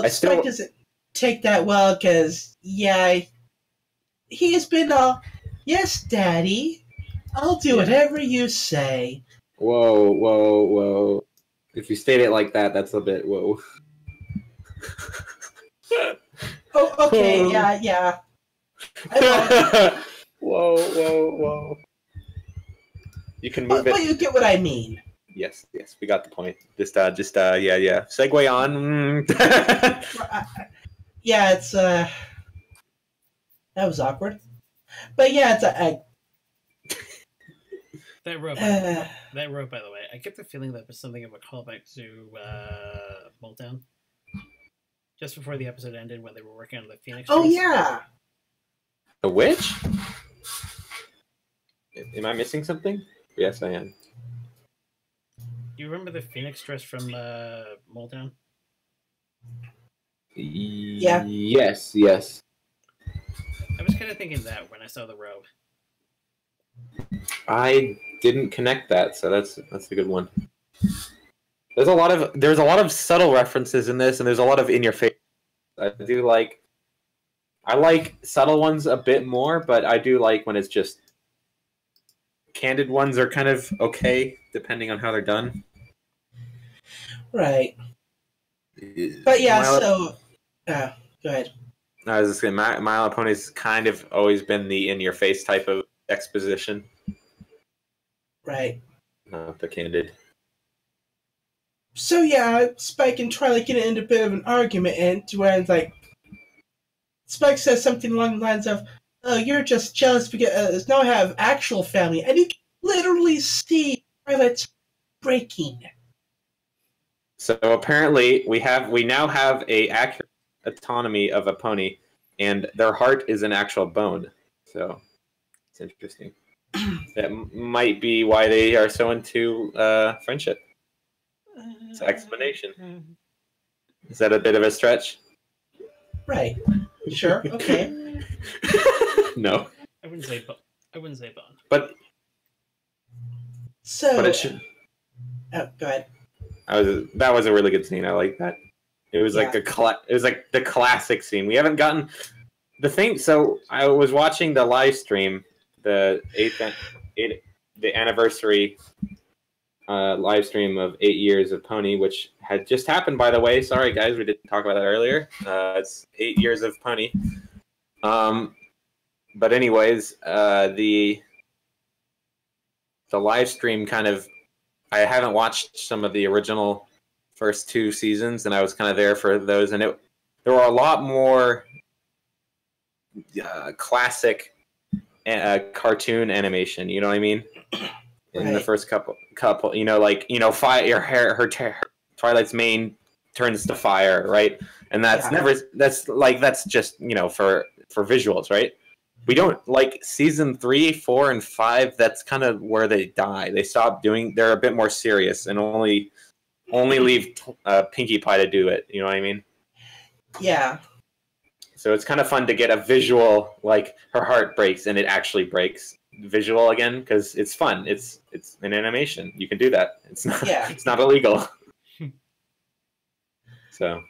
[SPEAKER 2] Spike doesn't take that well, because, he's been yes, Daddy, I'll do whatever you say.
[SPEAKER 1] Whoa, whoa, whoa. If you state it like that, that's a bit whoa.
[SPEAKER 2] Oh, okay, yeah.
[SPEAKER 1] Whoa, whoa, whoa. You can move it.
[SPEAKER 2] But you get what I mean.
[SPEAKER 1] Yes, we got the point. Just, yeah. Segue on.
[SPEAKER 2] It's, that was awkward. But yeah, it's
[SPEAKER 3] that rope, by the way, I get the feeling that was something of a callback to Meltdown. Just before the episode ended, when they were working on the Phoenix.
[SPEAKER 2] Oh,
[SPEAKER 3] trees.
[SPEAKER 2] yeah.
[SPEAKER 1] The witch? Am I missing something? Yes, I am.
[SPEAKER 3] Do you remember the Phoenix dress from Moletown?
[SPEAKER 2] Yeah.
[SPEAKER 1] Yes, yes.
[SPEAKER 3] I was kind of thinking that when I saw the robe.
[SPEAKER 1] I didn't connect that, so that's a good one. There's a lot of subtle references in this, and there's a lot of in your face. I like subtle ones a bit more, but I do like when it's just candid ones are kind of okay depending on how they're done.
[SPEAKER 2] Right. But yeah, go ahead.
[SPEAKER 1] I was just saying, My Little Pony's kind of always been the in-your-face type of exposition.
[SPEAKER 2] Right.
[SPEAKER 1] Not the candid.
[SPEAKER 2] So yeah, Spike and Twilight get into a bit of an argument, and where it's like, Spike says something along the lines of, "Oh, you're just jealous because now I have actual family," and you can literally see Twilight breaking.
[SPEAKER 1] So apparently, we now have a accurate autonomy of a pony, and their heart is an actual bone. So it's interesting. That might be why they are so into friendship. It's an explanation. Is that a bit of a stretch?
[SPEAKER 2] Right. Sure. Okay.
[SPEAKER 1] No.
[SPEAKER 3] I wouldn't say bone.
[SPEAKER 1] But
[SPEAKER 2] so.
[SPEAKER 1] It should.
[SPEAKER 2] Oh, go ahead.
[SPEAKER 1] That was a really good scene. I like that. It was like it was like the classic scene. We haven't gotten the thing. So I was watching the live stream, the anniversary live stream of 8 years of Pony, which had just happened, by the way. Sorry, guys, we didn't talk about that earlier. It's 8 years of Pony. But anyways, the live stream kind of. I haven't watched some of the original first 2 seasons, and I was kind of there for those, and there were a lot more classic cartoon animation. You know what I mean? In the first couple, her Twilight's mane turns to fire, right? And that's just for visuals, right? We don't like season 3, 4, and 5. That's kind of where they die. They stop doing. They're a bit more serious and only leave Pinkie Pie to do it. You know what I mean? Yeah. So it's kind of fun to get a visual, like her heart breaks and it actually breaks visual again, because it's fun. It's an animation. You can do that. It's not. Yeah. It's not illegal. So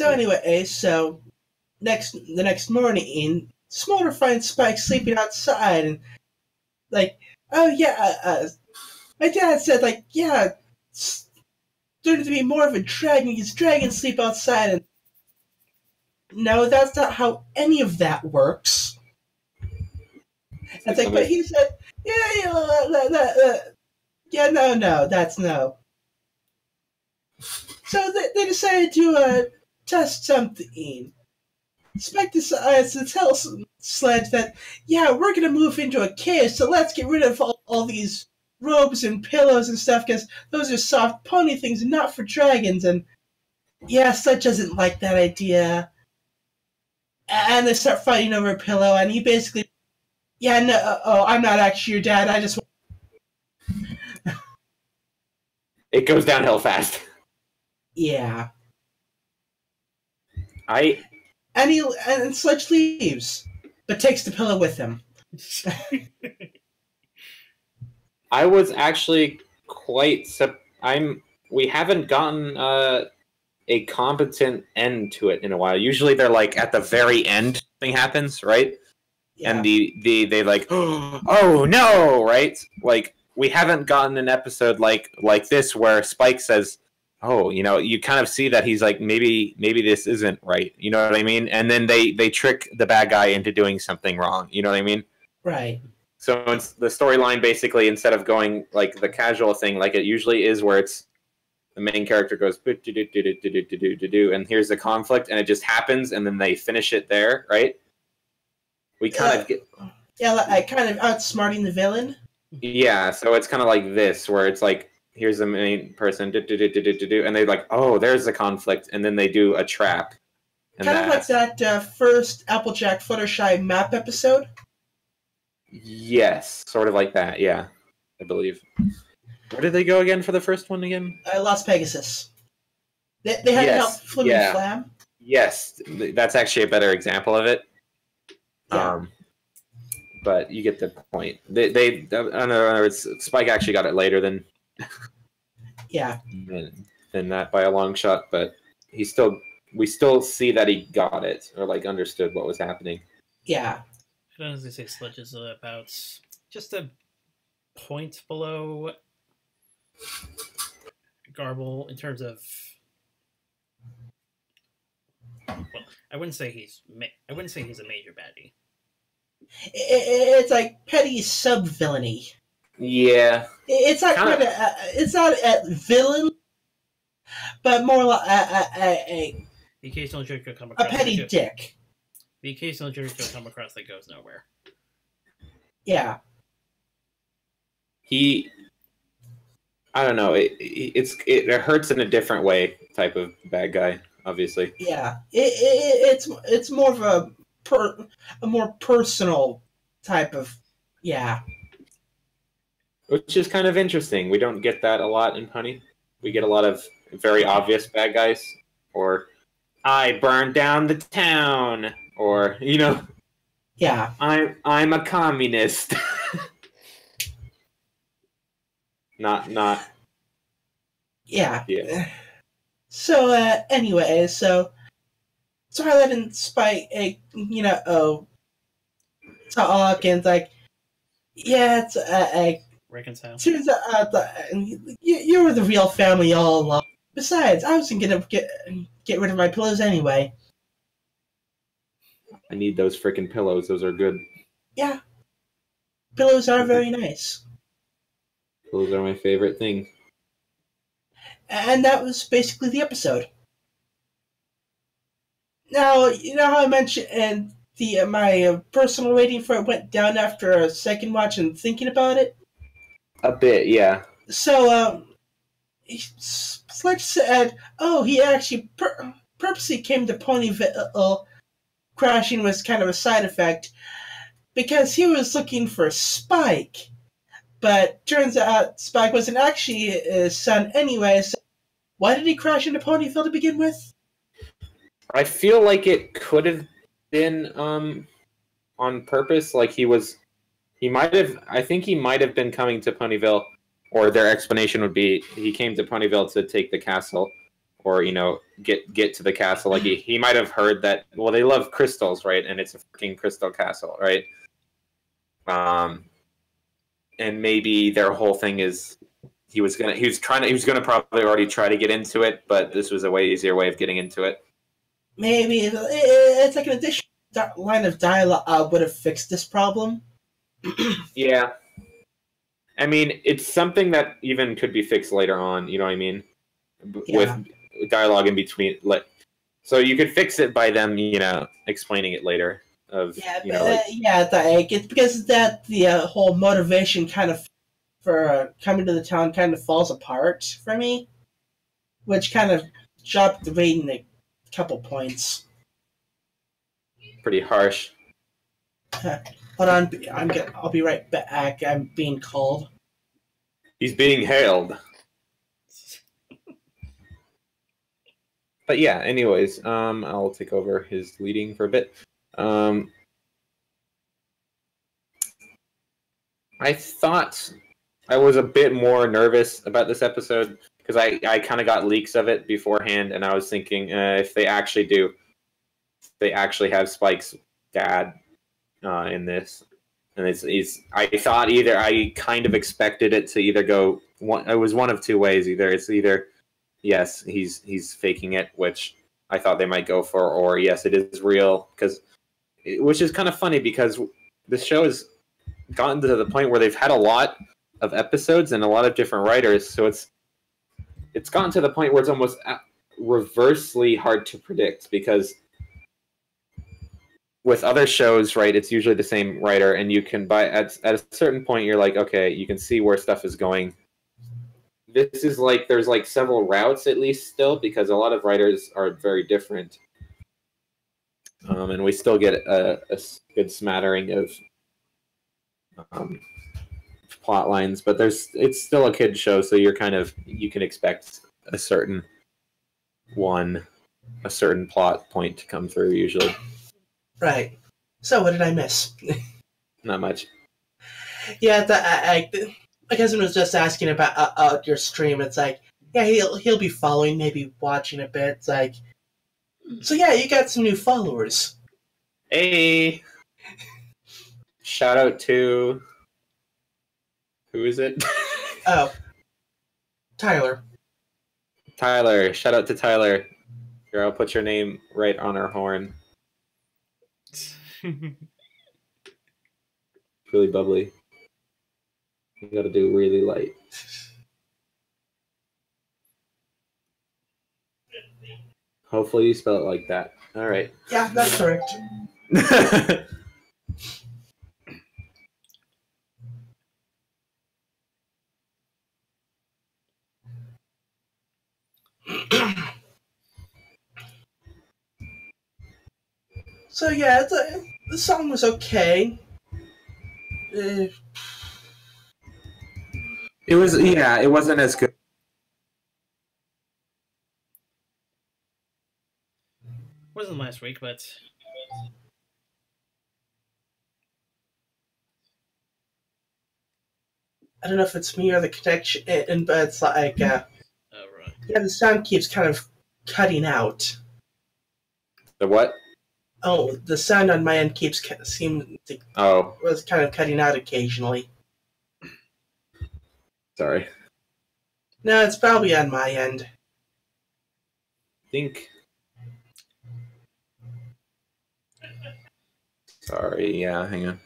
[SPEAKER 2] anyway, the next morning. Smolder finds Spike sleeping outside, and like, oh yeah, my dad said there's to be more of a dragon because dragons sleep outside. And no, that's not how any of that works. It's like, but he said, no, that's no. So they decided to test something. Spike decides to tell Sledge that, we're going to move into a cave, so let's get rid of all these robes and pillows and stuff, because those are soft pony things and not for dragons. And, Sledge doesn't like that idea. And they start fighting over a pillow, and he basically, I'm not actually your dad, I just...
[SPEAKER 1] It goes downhill fast.
[SPEAKER 2] Yeah. And Sledge leaves, but takes the pillow with him.
[SPEAKER 1] I was actually quite... We haven't gotten a competent end to it in a while. Usually they're like at the very end thing happens, right? Yeah. And they like, oh no, right? Like, we haven't gotten an episode like this where Spike says, oh, you kind of see that he's like, maybe this isn't right. You know what I mean? And then they trick the bad guy into doing something wrong. You know what I mean?
[SPEAKER 2] Right.
[SPEAKER 1] So it's the storyline, basically, instead of going like the casual thing, like it usually is, where it's the main character goes, and here's the conflict, and it just happens, and then they finish it there, right? We kind of get...
[SPEAKER 2] like kind of outsmarting the villain.
[SPEAKER 1] Yeah, so it's kind of like this, where it's like, here's the main person, and they're like, oh, there's the conflict, and then they do a trap.
[SPEAKER 2] And kind of like that first Applejack Fluttershy map episode.
[SPEAKER 1] Yes, sort of like that. Yeah, I believe. Where did they go again for the first one again?
[SPEAKER 2] Las Pegasus. They had to help
[SPEAKER 1] Yes,
[SPEAKER 2] Flim
[SPEAKER 1] yeah.
[SPEAKER 2] and Flam.
[SPEAKER 1] Yes, that's actually a better example of it.
[SPEAKER 2] Yeah.
[SPEAKER 1] But you get the point. In other words, Spike actually got it later than that by a long shot, but we still see that he got it or like understood what was happening.
[SPEAKER 2] Yeah.
[SPEAKER 3] I'd honestly say Sludge is about just a point below Garble in terms of. Well, I wouldn't say he's a major baddie.
[SPEAKER 2] It's like petty sub-villainy.
[SPEAKER 1] Yeah.
[SPEAKER 2] It's not kind of. It's not a villain, but more like
[SPEAKER 3] The occasional jerk you'll come across.
[SPEAKER 2] A petty dick.
[SPEAKER 3] The occasional jerk you'll come across that goes nowhere.
[SPEAKER 2] Yeah.
[SPEAKER 1] I don't know. It hurts in a different way. Type of bad guy, obviously.
[SPEAKER 2] Yeah. It's more of a more personal type of. Yeah.
[SPEAKER 1] Which is kind of interesting. We don't get that a lot in Honey. We get a lot of very obvious bad guys, or I burned down the town, or
[SPEAKER 2] Yeah.
[SPEAKER 1] I'm a communist. not.
[SPEAKER 2] Yeah.
[SPEAKER 1] Yeah.
[SPEAKER 2] So anyway, Twilight and Spike, talk and like, yeah, it's
[SPEAKER 3] Reconcile.
[SPEAKER 2] turns out you were the real family all along. Besides, I wasn't gonna get rid of my pillows anyway.
[SPEAKER 1] I need those freaking pillows. Those are good.
[SPEAKER 2] Yeah, pillows are very nice.
[SPEAKER 1] Pillows are my favorite thing.
[SPEAKER 2] And that was basically the episode. Now, you know how I mentioned, and my personal rating for it went down after a second watch and thinking about it?
[SPEAKER 1] A bit, yeah.
[SPEAKER 2] So, Sledge said, oh, he actually purposely came to Ponyville. Crashing was kind of a side effect, because he was looking for Spike. But turns out Spike wasn't actually his son anyway, so why did he crash into Ponyville to begin with?
[SPEAKER 1] I feel like it could have been on purpose. Like I think he might have been coming to Ponyville, or their explanation would be he came to Ponyville to take the castle, or get to the castle. Like he might have heard that. Well, they love crystals, right? And it's a freaking crystal castle, right? And maybe their whole thing is he was gonna probably already try to get into it, but this was a way easier way of getting into it.
[SPEAKER 2] Maybe it's like an additional line of dialogue would have fixed this problem.
[SPEAKER 1] Yeah. I mean, it's something that even could be fixed later on, you know what I mean?
[SPEAKER 2] Yeah.
[SPEAKER 1] With dialogue in between. So you could fix it by them, explaining it later.
[SPEAKER 2] It's because that the whole motivation kind of for coming to the town kind of falls apart for me, which kind of dropped the rating a couple points.
[SPEAKER 1] Pretty harsh.
[SPEAKER 2] Hold on, I'll be right back. I'm being called.
[SPEAKER 1] He's being hailed. But yeah, anyways, I'll take over his leading for a bit. I thought I was a bit more nervous about this episode because I kind of got leaks of it beforehand, and I was thinking if they actually have Spike's dad in this, and I thought I kind of expected it to either go one. It was one of two ways. Either yes, he's faking it, which I thought they might go for, or yes, it is real, which is kind of funny because this show has gotten to the point where they've had a lot of episodes and a lot of different writers, so it's gotten to the point where it's almost reversely hard to predict, because with other shows, right, it's usually the same writer, and you can at a certain point you're like, okay, you can see where stuff is going. This is like there's like several routes at least still, because a lot of writers are very different, and we still get a good smattering of um, plot lines, but it's still a kid show, so you can expect a certain plot point to come through usually.
[SPEAKER 2] Right. So what did I miss?
[SPEAKER 1] Not much.
[SPEAKER 2] Yeah, my cousin was just asking about your stream. It's like, yeah, he'll be following, maybe watching a bit. It's like, so yeah, you got some new followers.
[SPEAKER 1] Hey, shout out to who is it?
[SPEAKER 2] Oh, Tyler.
[SPEAKER 1] Tyler. Shout out to Tyler. Here, I'll put your name right on our horn. Really bubbly. You gotta do really light. Hopefully you spell it like that. All right.
[SPEAKER 2] Yeah, that's correct. So yeah, the song was okay.
[SPEAKER 1] It wasn't as good.
[SPEAKER 3] Wasn't last week, but
[SPEAKER 2] I don't know if it's me or the connection, but it's like,
[SPEAKER 3] oh right.
[SPEAKER 2] yeah, the sound keeps kind of cutting out.
[SPEAKER 1] The what?
[SPEAKER 2] Oh, the sound on my end was kind of cutting out occasionally.
[SPEAKER 1] Sorry.
[SPEAKER 2] No, it's probably on my end.
[SPEAKER 1] Think. Sorry, yeah, hang on.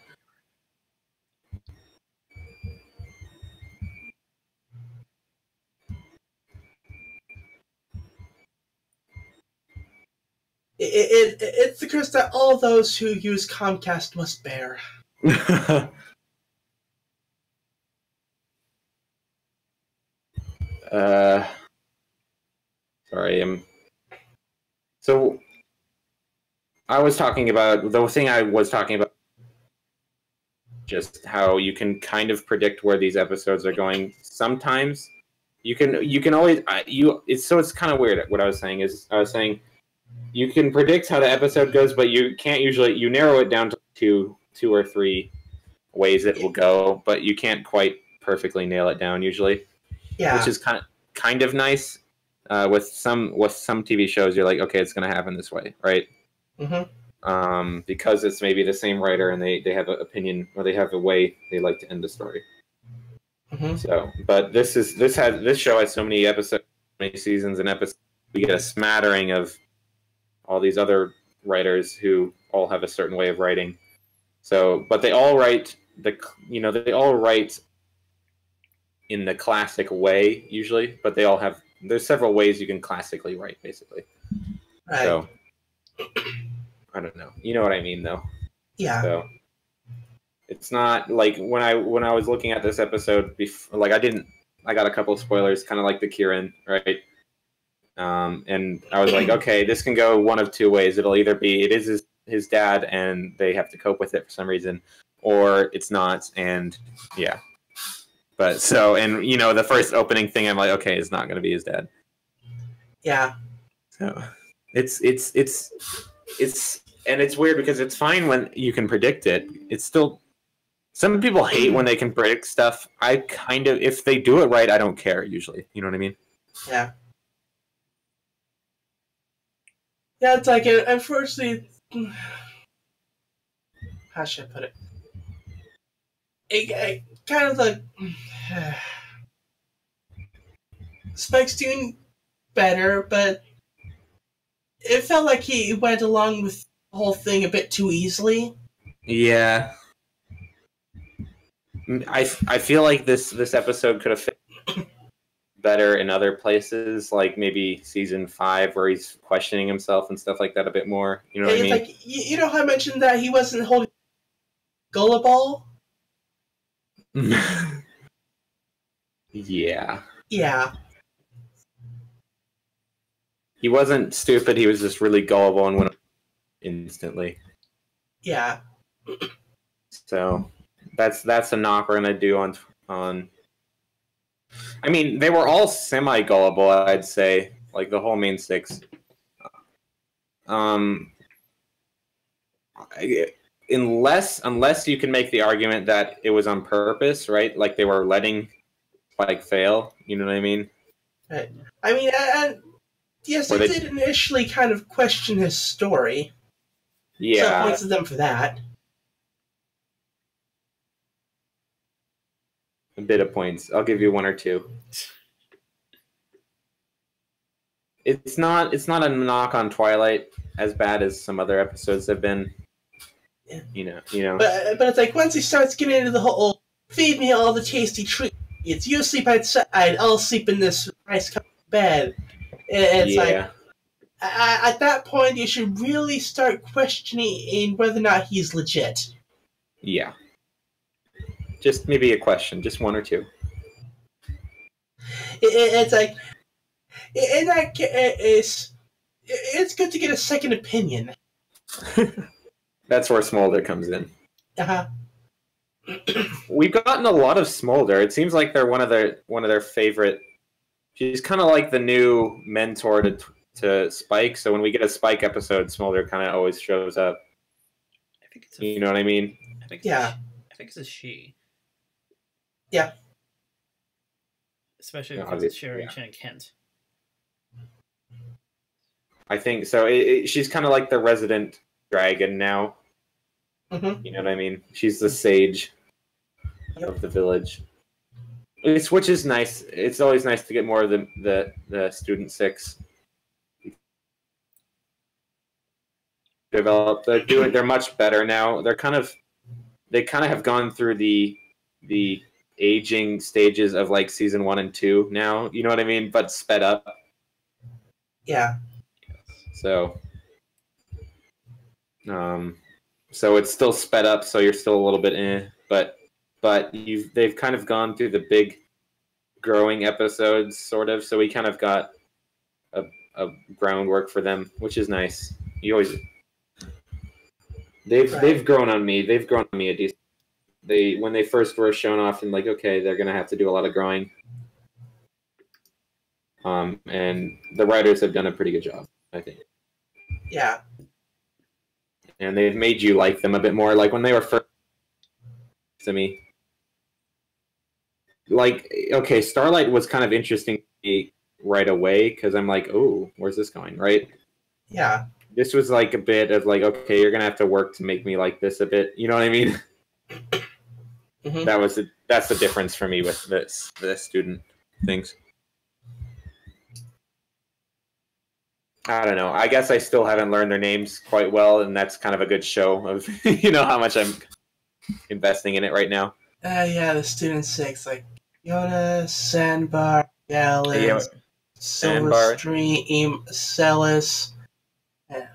[SPEAKER 2] It's the curse that all those who use Comcast must bear.
[SPEAKER 1] Sorry, so I was talking about just how you can kind of predict where these episodes are going. Sometimes you can always it's kind of weird. What I was saying you can predict how the episode goes, but you can't usually. You narrow it down to two or three ways it will go, but you can't quite perfectly nail it down usually.
[SPEAKER 2] Yeah,
[SPEAKER 1] which is kind of nice. With some TV shows, you're like, okay, it's going to happen this way, right?
[SPEAKER 2] Mm-hmm.
[SPEAKER 1] Because it's maybe the same writer and they have an opinion or they have a way they like to end the story.
[SPEAKER 2] Mm-hmm.
[SPEAKER 1] So, but this show has so many episodes, many seasons and episodes. We get a smattering of all these other writers who all have a certain way of writing. So, but they all write in the classic way usually, but there's several ways you can classically write basically.
[SPEAKER 2] Right.
[SPEAKER 1] So I don't know. You know what I mean though.
[SPEAKER 2] Yeah.
[SPEAKER 1] So it's not like when I was looking at this episode before, like I got a couple of spoilers, kind of like the Kieran, right? And I was like, okay, this can go one of two ways. It'll either be it is his dad and they have to cope with it for some reason, or it's not, and yeah. But so, and the first opening thing, I'm like, okay, it's not going to be his dad.
[SPEAKER 2] Yeah.
[SPEAKER 1] So it's and it's weird because it's fine when you can predict it. It's still, some people hate when they can predict stuff. I kind of, if they do it right, I don't care usually. You know what I mean?
[SPEAKER 2] Yeah. Yeah, it's like, unfortunately, how should I put it? It kind of like, Spike's doing better, but it felt like he went along with the whole thing a bit too easily.
[SPEAKER 1] Yeah. I feel like this episode could have fit better in other places, like maybe season 5 where he's questioning himself and stuff like that a bit more. You know what I mean?
[SPEAKER 2] Like, you know how I mentioned that he wasn't holding Gullaball?
[SPEAKER 1] Yeah.
[SPEAKER 2] Yeah.
[SPEAKER 1] He wasn't stupid, he was just really gullible and went instantly.
[SPEAKER 2] Yeah.
[SPEAKER 1] So, That's a knock we're gonna do on. I mean, they were all semi gullible. I'd say, like the whole main six. Unless you can make the argument that it was on purpose, right? Like they were letting Spike fail. You know what I mean?
[SPEAKER 2] Right. I mean, yes,
[SPEAKER 1] Or
[SPEAKER 2] I did initially kind of question his story.
[SPEAKER 1] Yeah.
[SPEAKER 2] So points to them for that.
[SPEAKER 1] A bit of points. I'll give you one or two. It's not a knock on Twilight as bad as some other episodes have been.
[SPEAKER 2] Yeah.
[SPEAKER 1] You know.
[SPEAKER 2] But it's like once he starts getting into the whole feed me all the tasty treats. You sleep outside, I'll sleep in this nice bed. It's like at that point you should really start questioning whether or not he's legit.
[SPEAKER 1] Yeah. Just maybe a question, just one or two.
[SPEAKER 2] It's like in that case, it's good to get a second opinion.
[SPEAKER 1] That's where Smolder comes in.
[SPEAKER 2] Uh-huh.
[SPEAKER 1] We've gotten a lot of Smolder. It seems like they're one of their favorite. She's kind of like the new mentor to Spike. So when we get a Spike episode, Smolder kind of always shows up.
[SPEAKER 3] I think it's
[SPEAKER 1] you know what I mean?
[SPEAKER 3] I think it's a she.
[SPEAKER 2] Yeah.
[SPEAKER 3] Especially because it's sharing Chan Kent.
[SPEAKER 1] I think so. She's kind of like the resident dragon now.
[SPEAKER 2] Mm-hmm.
[SPEAKER 1] You know what I mean? She's the sage of the village. Which is nice. It's always nice to get more of the student six developed. They're much better now. They kind of have gone through the aging stages of like season 1 and 2 now. You know what I mean? But sped up.
[SPEAKER 2] Yeah.
[SPEAKER 1] So it's still sped up, so you're still a little bit but they've kind of gone through the big growing episodes, sort of. So we kind of got a groundwork for them, which is nice. They've grown on me. They've grown on me a decent. When they first were shown off, and like, okay, they're gonna have to do a lot of growing. And the writers have done a pretty good job, I think.
[SPEAKER 2] Yeah.
[SPEAKER 1] And they've made you like them a bit more. Like when they were first to me, like, okay, Starlight was kind of interesting to me right away because I'm like, oh, where's this going, right?
[SPEAKER 2] Yeah.
[SPEAKER 1] This was like a bit of like, okay, you're gonna have to work to make me like this a bit. You know what I mean?
[SPEAKER 2] Mm-hmm.
[SPEAKER 1] That's the difference for me with the student things. I don't know. I guess I still haven't learned their names quite well, and that's kind of a good show of how much I'm investing in it right now.
[SPEAKER 2] Yeah, the student six, like Yoda, Sandbar, Gallus, Silverstream, Celis. Yeah.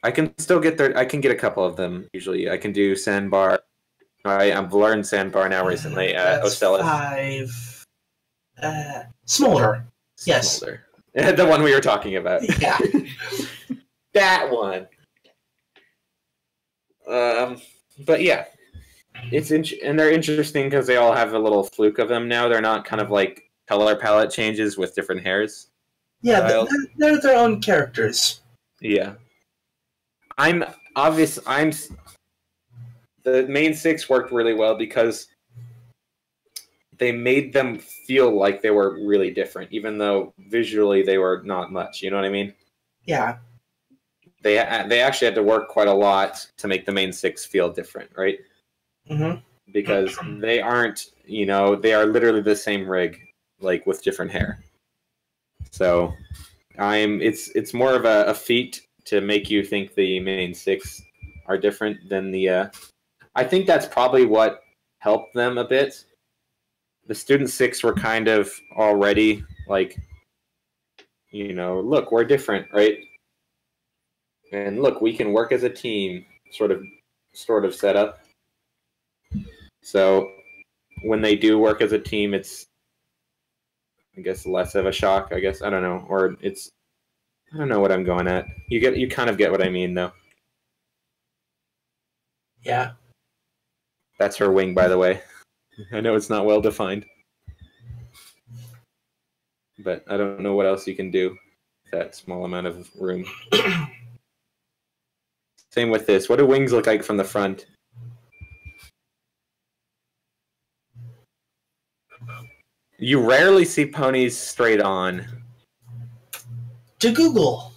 [SPEAKER 1] I can still get I can get a couple of them usually. I can do Sandbar. I've learned Sandbar now recently. Ocelis.
[SPEAKER 2] 5. Smolder. Yes.
[SPEAKER 1] Smolder. The one we were talking about.
[SPEAKER 2] Yeah.
[SPEAKER 1] That one. But yeah, and they're interesting because they all have a little fluke of them now. They're not kind of like color palette changes with different hairs.
[SPEAKER 2] Yeah, they're their own characters.
[SPEAKER 1] Yeah. The main six worked really well because they made them feel like they were really different, even though visually they were not much. You know what I mean?
[SPEAKER 2] Yeah.
[SPEAKER 1] They actually had to work quite a lot to make the main six feel different, right?
[SPEAKER 2] Mm-hmm.
[SPEAKER 1] Because they aren't, they are literally the same rig, like with different hair. So, it's more of a feat to make you think the main six are different than the. I think that's probably what helped them a bit. The student six were kind of already like, look, we're different, right? And look, we can work as a team, sort of set up. So when they do work as a team, it's, I guess, less of a shock, I guess. I don't know. Or I don't know what I'm going at. You kind of get what I mean, though.
[SPEAKER 2] Yeah.
[SPEAKER 1] That's her wing, by the way. I know it's not well defined, but I don't know what else you can do with that small amount of room. Same with this. What do wings look like from the front? You rarely see ponies straight on.
[SPEAKER 2] To Google.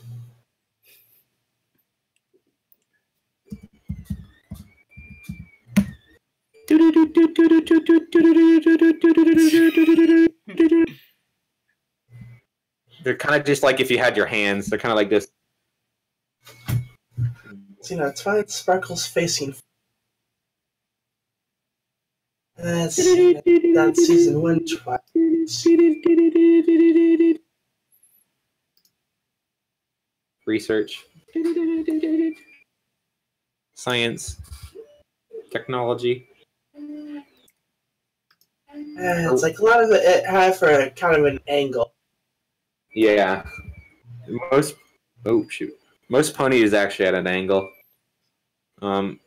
[SPEAKER 1] They're kind of just like if you had your hands. They're kind of like this.
[SPEAKER 2] So, Twilight Sparkles facing. That's season 1 Twilight.
[SPEAKER 1] Research. Science. Technology.
[SPEAKER 2] It's like a lot of it have for a kind of an angle.
[SPEAKER 1] Yeah. Most ponies actually at an angle. From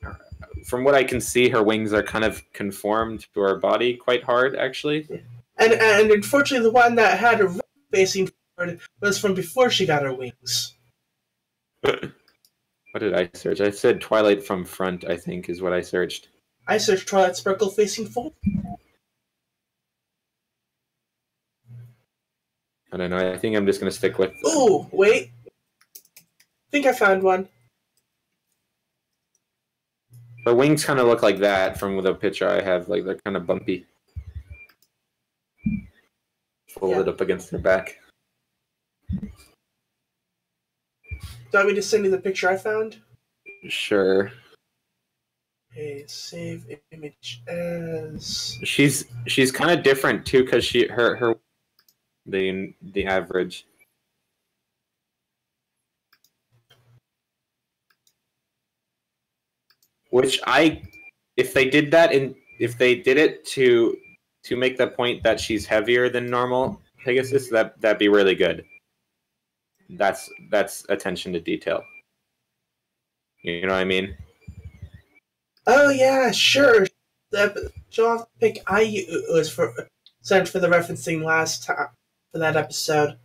[SPEAKER 1] what I can see, her wings are kind of conformed to her body quite hard, actually.
[SPEAKER 2] And unfortunately, the one that had her facing forward was from before she got her wings.
[SPEAKER 1] What did I search? I said Twilight from front, I think, is what I searched.
[SPEAKER 2] I searched Twilight Sparkle facing forward.
[SPEAKER 1] I don't know. I think I'm just going to stick with...
[SPEAKER 2] Ooh, wait. I think I found one.
[SPEAKER 1] Her wings kind of look like that from the picture I have. Like, they're kind of bumpy. Folded up against her back.
[SPEAKER 2] Do you want me to send you the picture I found?
[SPEAKER 1] Sure.
[SPEAKER 2] Okay, save image as...
[SPEAKER 1] She's kind of different, too, because her the average. Which if they did it to make the point that she's heavier than normal Pegasus, that'd be really good. That's attention to detail. You know what I mean?
[SPEAKER 2] Oh yeah, sure. The show off pic I was sent for the referencing last time for that episode.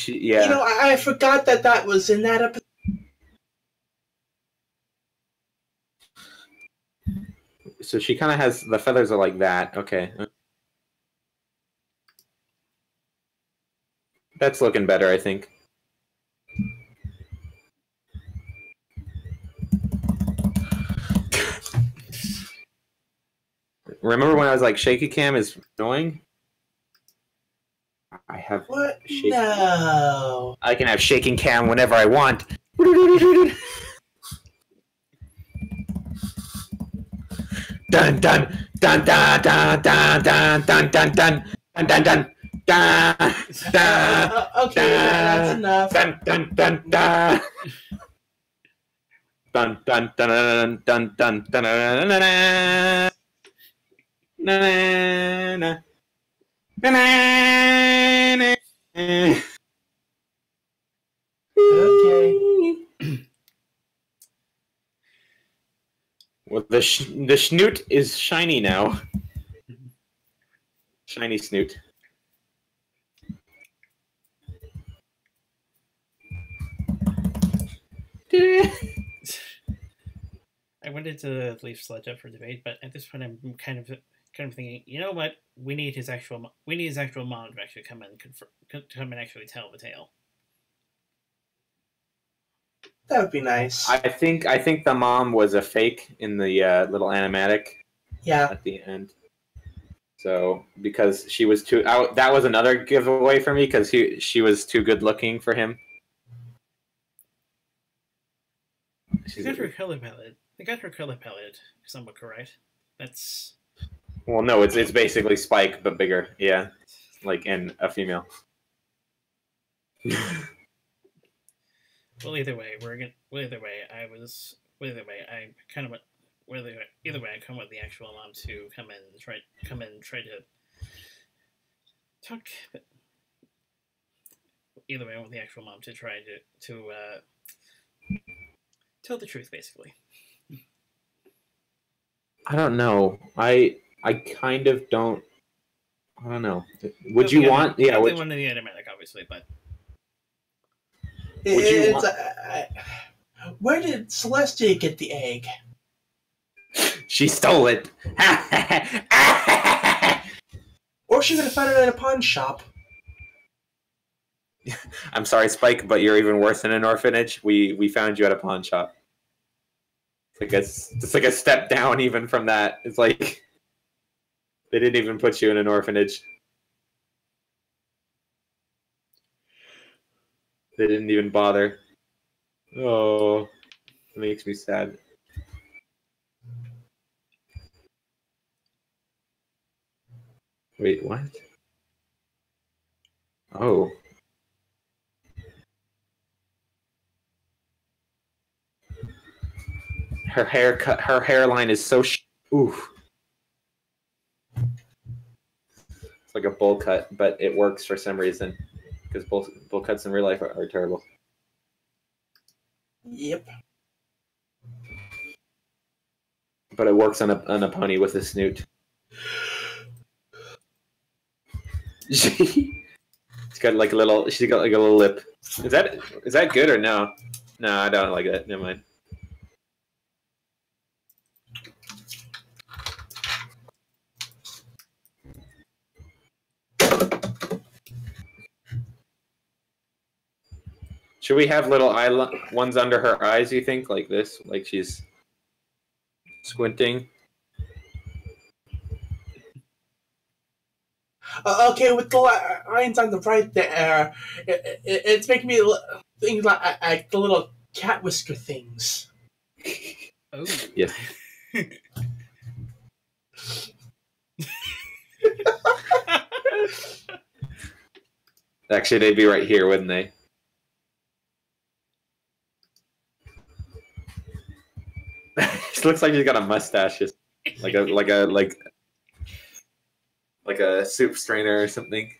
[SPEAKER 1] Yeah.
[SPEAKER 2] You know, I forgot that was in that episode.
[SPEAKER 1] So she kind of has the feathers are like that. Okay. That's looking better, I think. Remember when I was like, shaky cam is annoying? I have
[SPEAKER 2] What? No.
[SPEAKER 1] I can have shaking cam whenever I want. Dun dun dun dun dun dun dun dun dun dun dun dun dun dun dun.
[SPEAKER 2] Okay, that's enough.
[SPEAKER 1] Dun dun dun dun. Dun dun dun dun dun dun dun dun. Na na na.
[SPEAKER 2] Okay.
[SPEAKER 1] Well, the snoot is shiny now. Shiny snoot.
[SPEAKER 3] I wanted to leave Sledge up for debate, but at this point, I'm kind of thinking, you know what? We need his actual mom to actually come and actually tell the tale.
[SPEAKER 2] That would be nice.
[SPEAKER 1] I think the mom was a fake in the little animatic.
[SPEAKER 2] Yeah.
[SPEAKER 1] At the end. So because she was too out, that was another giveaway for me because she was too good looking for him.
[SPEAKER 3] They got her color palette somewhat correct. That's...
[SPEAKER 1] Well, no, it's basically Spike but bigger. Yeah, like in a female.
[SPEAKER 3] Well, either way, I come with the actual mom to come and try to talk. either way, I want the actual mom to try to tell the truth, basically.
[SPEAKER 1] I don't know. I kind of don't. I don't know. Would you want? Yeah.
[SPEAKER 3] Would one of the automatic, obviously, but
[SPEAKER 1] would you want?
[SPEAKER 2] Where did Celestia get the egg?
[SPEAKER 1] She stole it.
[SPEAKER 2] Or she could have found it at a pawn shop.
[SPEAKER 1] I'm sorry, Spike, but you're even worse than an orphanage. We found you at a pawn shop. It's like a step down even from that. It's like they didn't even put you in an orphanage. They didn't even bother. Oh, it makes me sad. Wait, what? Oh. Her hairline is so oof. It's like a bowl cut, but it works for some reason. Because bowl cuts in real life are terrible.
[SPEAKER 2] Yep.
[SPEAKER 1] But it works on a pony with a snoot. She's got like a little lip. Is that good or no? No, I don't like that. Never mind. Should we have little ones under her eyes, you think? Like this? Like she's squinting?
[SPEAKER 2] Okay, with the lines on the right there, it's making me think like the little cat whisker things.
[SPEAKER 3] Oh.
[SPEAKER 1] Yes. Actually, they'd be right here, wouldn't they? She looks like she's got a mustache, just like a soup strainer or something.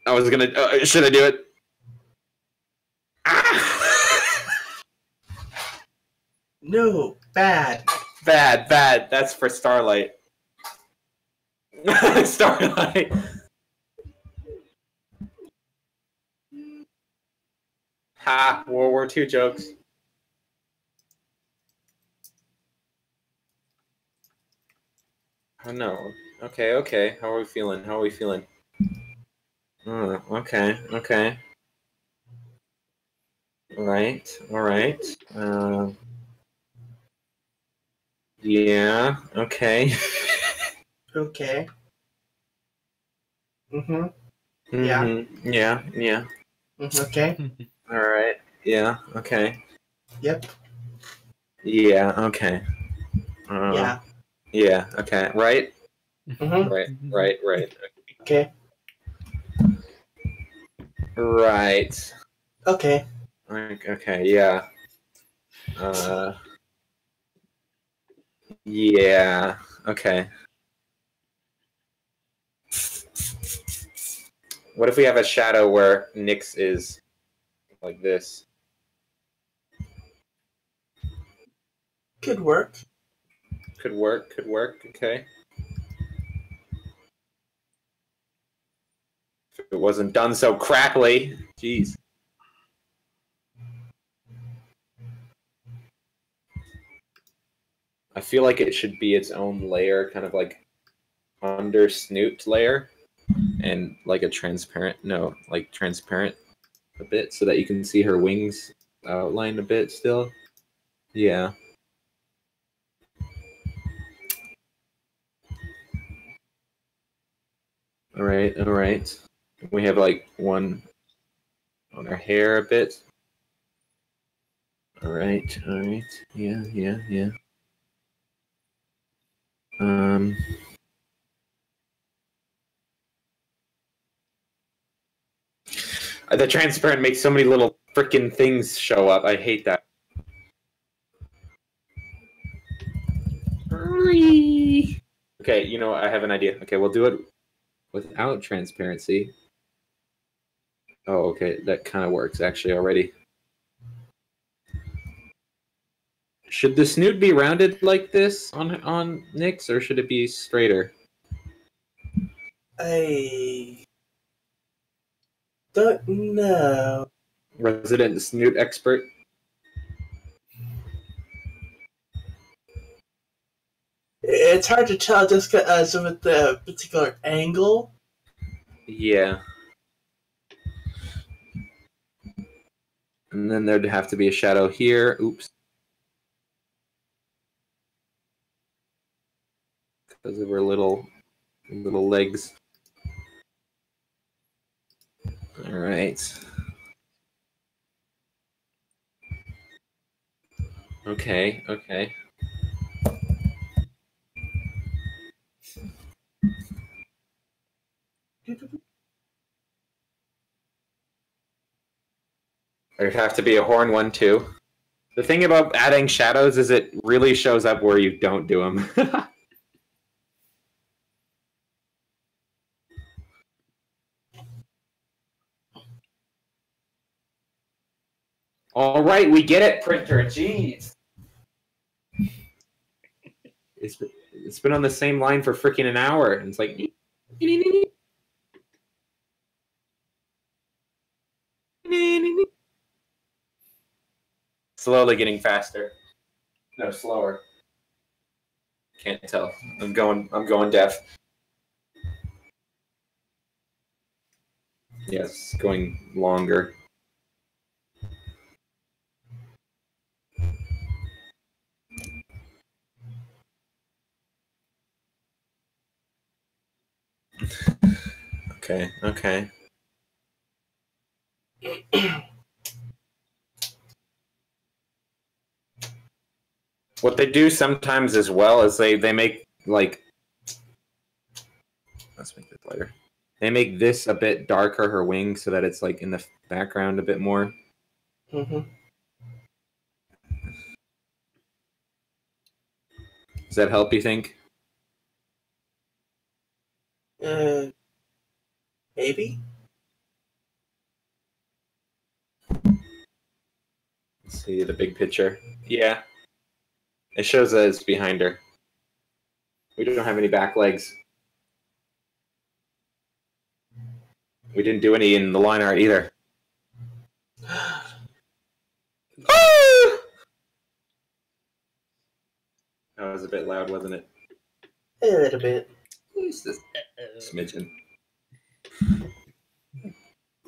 [SPEAKER 1] I was gonna. Should I do it? Ah!
[SPEAKER 2] No, bad.
[SPEAKER 1] Bad. That's for Starlight. Starlight. Ha! World War II jokes. Oh no. Okay. How are we feeling? Okay. All right. Yeah. Okay.
[SPEAKER 2] Okay. Yeah.
[SPEAKER 1] Yeah.
[SPEAKER 2] Okay.
[SPEAKER 1] All right. Yeah. Okay.
[SPEAKER 2] Yep.
[SPEAKER 1] Yeah. Okay.
[SPEAKER 2] Yeah.
[SPEAKER 1] Yeah. Okay. Right. Right.
[SPEAKER 2] Okay.
[SPEAKER 1] Right.
[SPEAKER 2] Okay.
[SPEAKER 1] Okay. Yeah. Yeah. Okay. What if we have a shadow where Nyx is like this?
[SPEAKER 2] Could work.
[SPEAKER 1] Could work. Okay. If it wasn't done so crappily. Jeez. I feel like it should be its own layer, kind of like under snoot layer, and like transparent a bit, so that you can see her wings outlined a bit still. Yeah. All right. We have like one on her hair a bit. All right. Yeah. The transparent makes so many little freaking things show up. I hate that. Okay, I have an idea. Okay, we'll do it without transparency. Oh, okay. That kind of works actually already. Should the snoot be rounded like this on Nick's, or should it be straighter?
[SPEAKER 2] I don't know.
[SPEAKER 1] Resident snoot expert.
[SPEAKER 2] It's hard to tell just because of the particular angle.
[SPEAKER 1] Yeah. And then there'd have to be a shadow here. Oops. Because of her little legs. All right. Okay, okay. There'd have to be a horn one too. The thing about adding shadows is it really shows up where you don't do them. All right, we get it, printer. Jeez. It's been on the same line for freaking an hour. And it's like... Slowly getting faster. No, slower. Can't tell. I'm going deaf. Yes, going longer. Okay, okay. What they do sometimes as well is they make like, let's make this lighter. They make this a bit darker, her wing, so that it's like in the background a bit more.
[SPEAKER 2] Mm-hmm.
[SPEAKER 1] Does that help, you think?
[SPEAKER 2] Maybe.
[SPEAKER 1] Let's see the big picture. Yeah. It shows that it's behind her. We don't have any back legs. We didn't do any in the line art either. That was a bit loud, wasn't it?
[SPEAKER 2] A little bit.
[SPEAKER 1] Just a smidgen.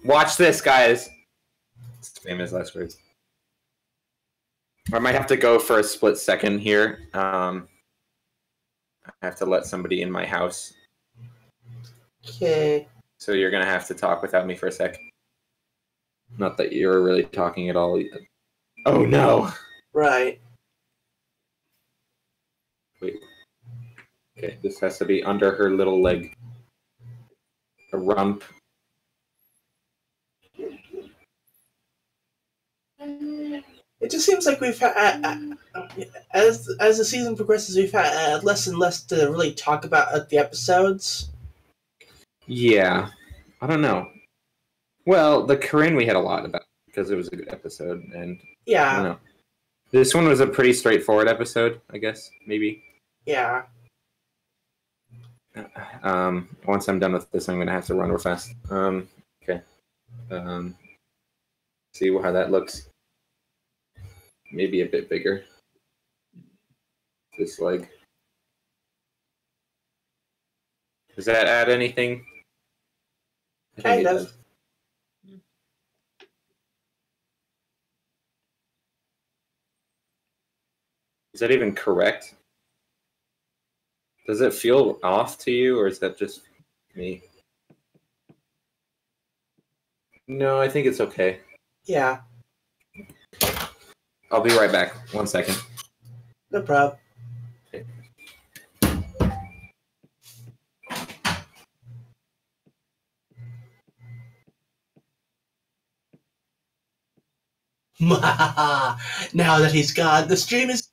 [SPEAKER 1] Watch this, guys. It's famous last words. I might have to go for a split second here. I have to let somebody in my house.
[SPEAKER 2] Okay.
[SPEAKER 1] So you're going to have to talk without me for a sec. Not that you're really talking at all. Oh, no.
[SPEAKER 2] Right.
[SPEAKER 1] Wait. Okay, this has to be under her little leg. A rump.
[SPEAKER 2] It just seems like we've had, as the season progresses, we've had less and less to really talk about at the episodes.
[SPEAKER 1] Yeah. I don't know. Well, the Corinne we had a lot about because it was a good episode, and
[SPEAKER 2] Yeah.
[SPEAKER 1] I don't know. This one was a pretty straightforward episode, I guess, maybe.
[SPEAKER 2] Yeah.
[SPEAKER 1] Once I'm done with this, I'm going to have to run real fast. Okay. See how that looks. Maybe a bit bigger. This leg. Does that add anything? I think
[SPEAKER 2] Kind
[SPEAKER 1] it
[SPEAKER 2] of.
[SPEAKER 1] does. Is that even correct? Does it feel off to you, or is that just me? No, I think it's okay.
[SPEAKER 2] Yeah.
[SPEAKER 1] I'll be right back. 1 second.
[SPEAKER 2] No problem.
[SPEAKER 1] Okay.
[SPEAKER 2] Now that he's gone, the stream is.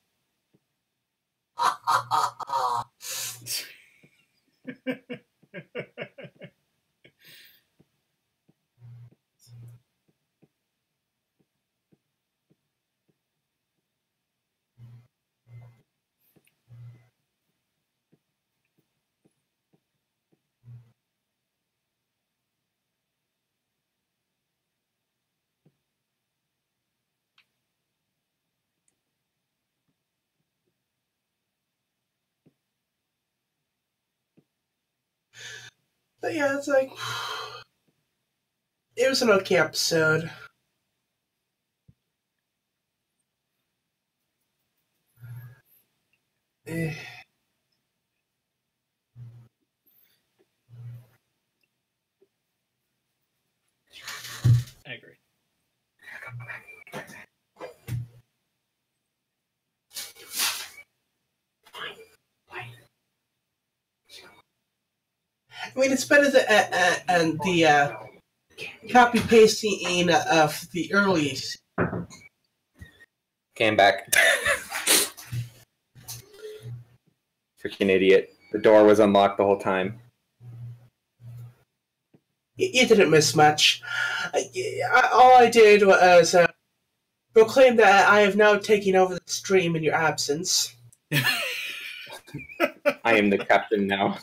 [SPEAKER 2] But yeah, it's like it was an okay episode. Eh.
[SPEAKER 3] I agree.
[SPEAKER 2] I mean, it's better than the copy pasting of the early.
[SPEAKER 1] Came back. Freaking idiot. The door was unlocked the whole time.
[SPEAKER 2] You didn't miss much. All I did was proclaim that I have now taken over the stream in your absence.
[SPEAKER 1] I am the captain now.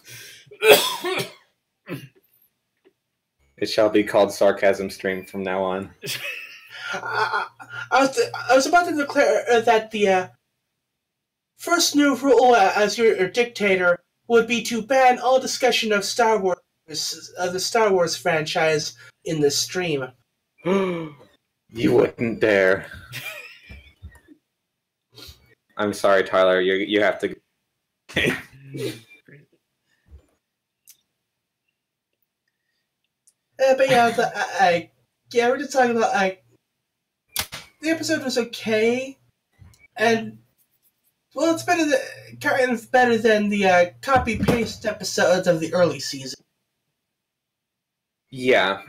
[SPEAKER 1] It shall be called Sarcasm Stream from now on.
[SPEAKER 2] I was about to declare that the first new rule as your dictator would be to ban all discussion of Star Wars, the Star Wars franchise in this stream.
[SPEAKER 1] You wouldn't dare. I'm sorry, Tyler. You have to.
[SPEAKER 2] But yeah, we're just talking about the episode was okay, and well, it's kind of better than the copy paste episodes of the early season.
[SPEAKER 1] Yeah,